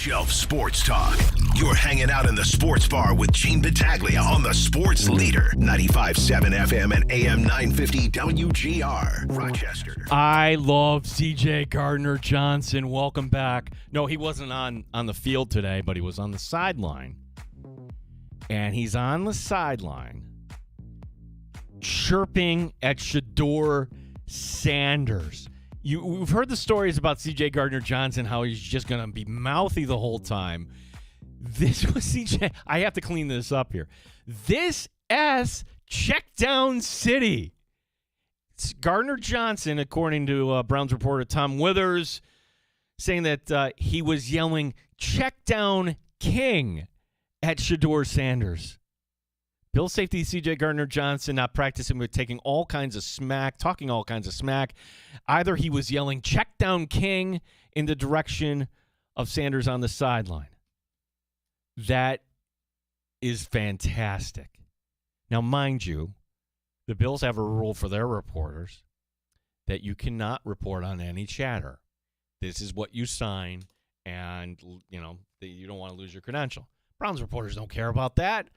Shelf Sports Talk. You're hanging out in the sports bar with Gene Battaglia on the Sports Leader, 95.7 FM and AM 950 WGR, Rochester. I love CJ Gardner-Johnson. Welcome back. No, he wasn't on the field today, but he was on the sideline. And he's on the sideline chirping at Shedeur Sanders. We've heard the stories about CJ Gardner-Johnson, how he's just going to be mouthy the whole time. This was CJ. I have to clean this up here. This S Checkdown City. It's Gardner-Johnson, according to Browns reporter Tom Withers, saying that he was yelling, "Checkdown King," at Shedeur Sanders. Bill safety C.J. Gardner-Johnson not practicing, but taking all kinds of smack, talking all kinds of smack. Either he was yelling, "Check down King," in the direction of Sanders on the sideline. That is fantastic. Now, mind you, the Bills have a rule for their reporters that you cannot report on any chatter. This is what you sign, and, you don't want to lose your credential. Browns reporters don't care about that.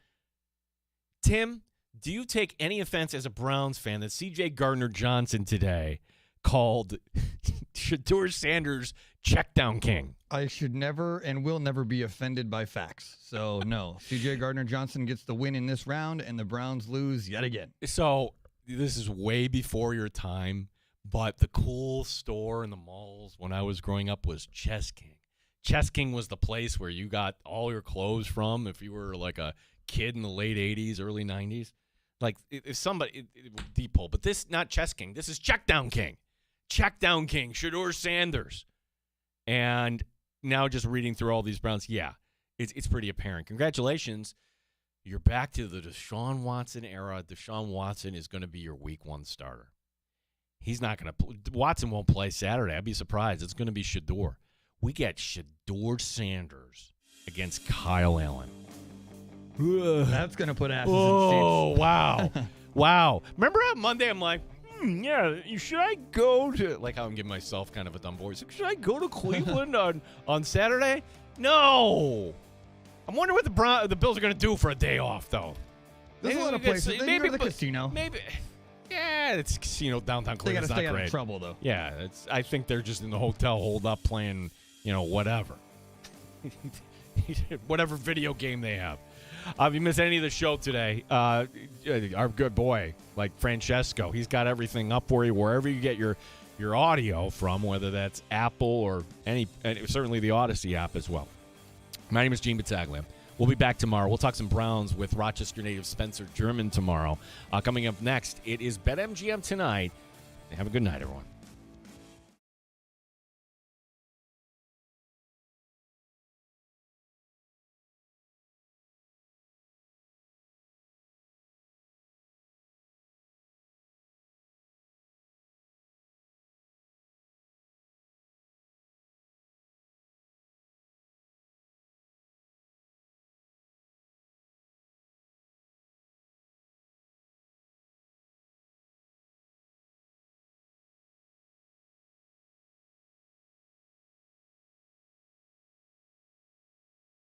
Tim, do you take any offense as a Browns fan that C.J. Gardner-Johnson today called Shedeur Sanders Checkdown King? I should never and will never be offended by facts. So, no. C.J. Gardner-Johnson gets the win in this round, and the Browns lose yet again. So, this is way before your time, but the cool store in the malls when I was growing up was Chess King. Chess King was the place where you got all your clothes from if you were like a kid in the late 80s, early 90s. Like, if somebody, deep hole, but this, not Chess King, this is Checkdown King. Checkdown King, Shedeur Sanders. And now just reading through all these Browns, yeah, it's pretty apparent. Congratulations. You're back to the Deshaun Watson era. Deshaun Watson is going to be your week 1 starter. He's not going to, Watson won't play Saturday. I'd be surprised. It's going to be Shedeur. We get Shedeur Sanders against Kyle Allen. That's going to put asses in seats. Oh, wow. Wow. Remember on Monday, I'm like, yeah, should I go to, like how I'm giving myself kind of a dumb voice, should I go to Cleveland on Saturday? No. I'm wondering what the Bills are going to do for a day off, though. There's a lot of places. They go to the casino. Maybe. Yeah, it's a casino downtown Cleveland. They got to stay out of trouble, though. Yeah, I think they're just in the hotel holed up playing, whatever. Whatever video game they have. If you miss any of the show today, our good boy, like Francesco, he's got everything up for you wherever you get your audio from, whether that's Apple or certainly the Odyssey app as well. My name is Gene Battaglia. We'll be back tomorrow. We'll talk some Browns with Rochester native Spencer German tomorrow. Coming up next, it is BetMGM tonight. Have a good night, everyone.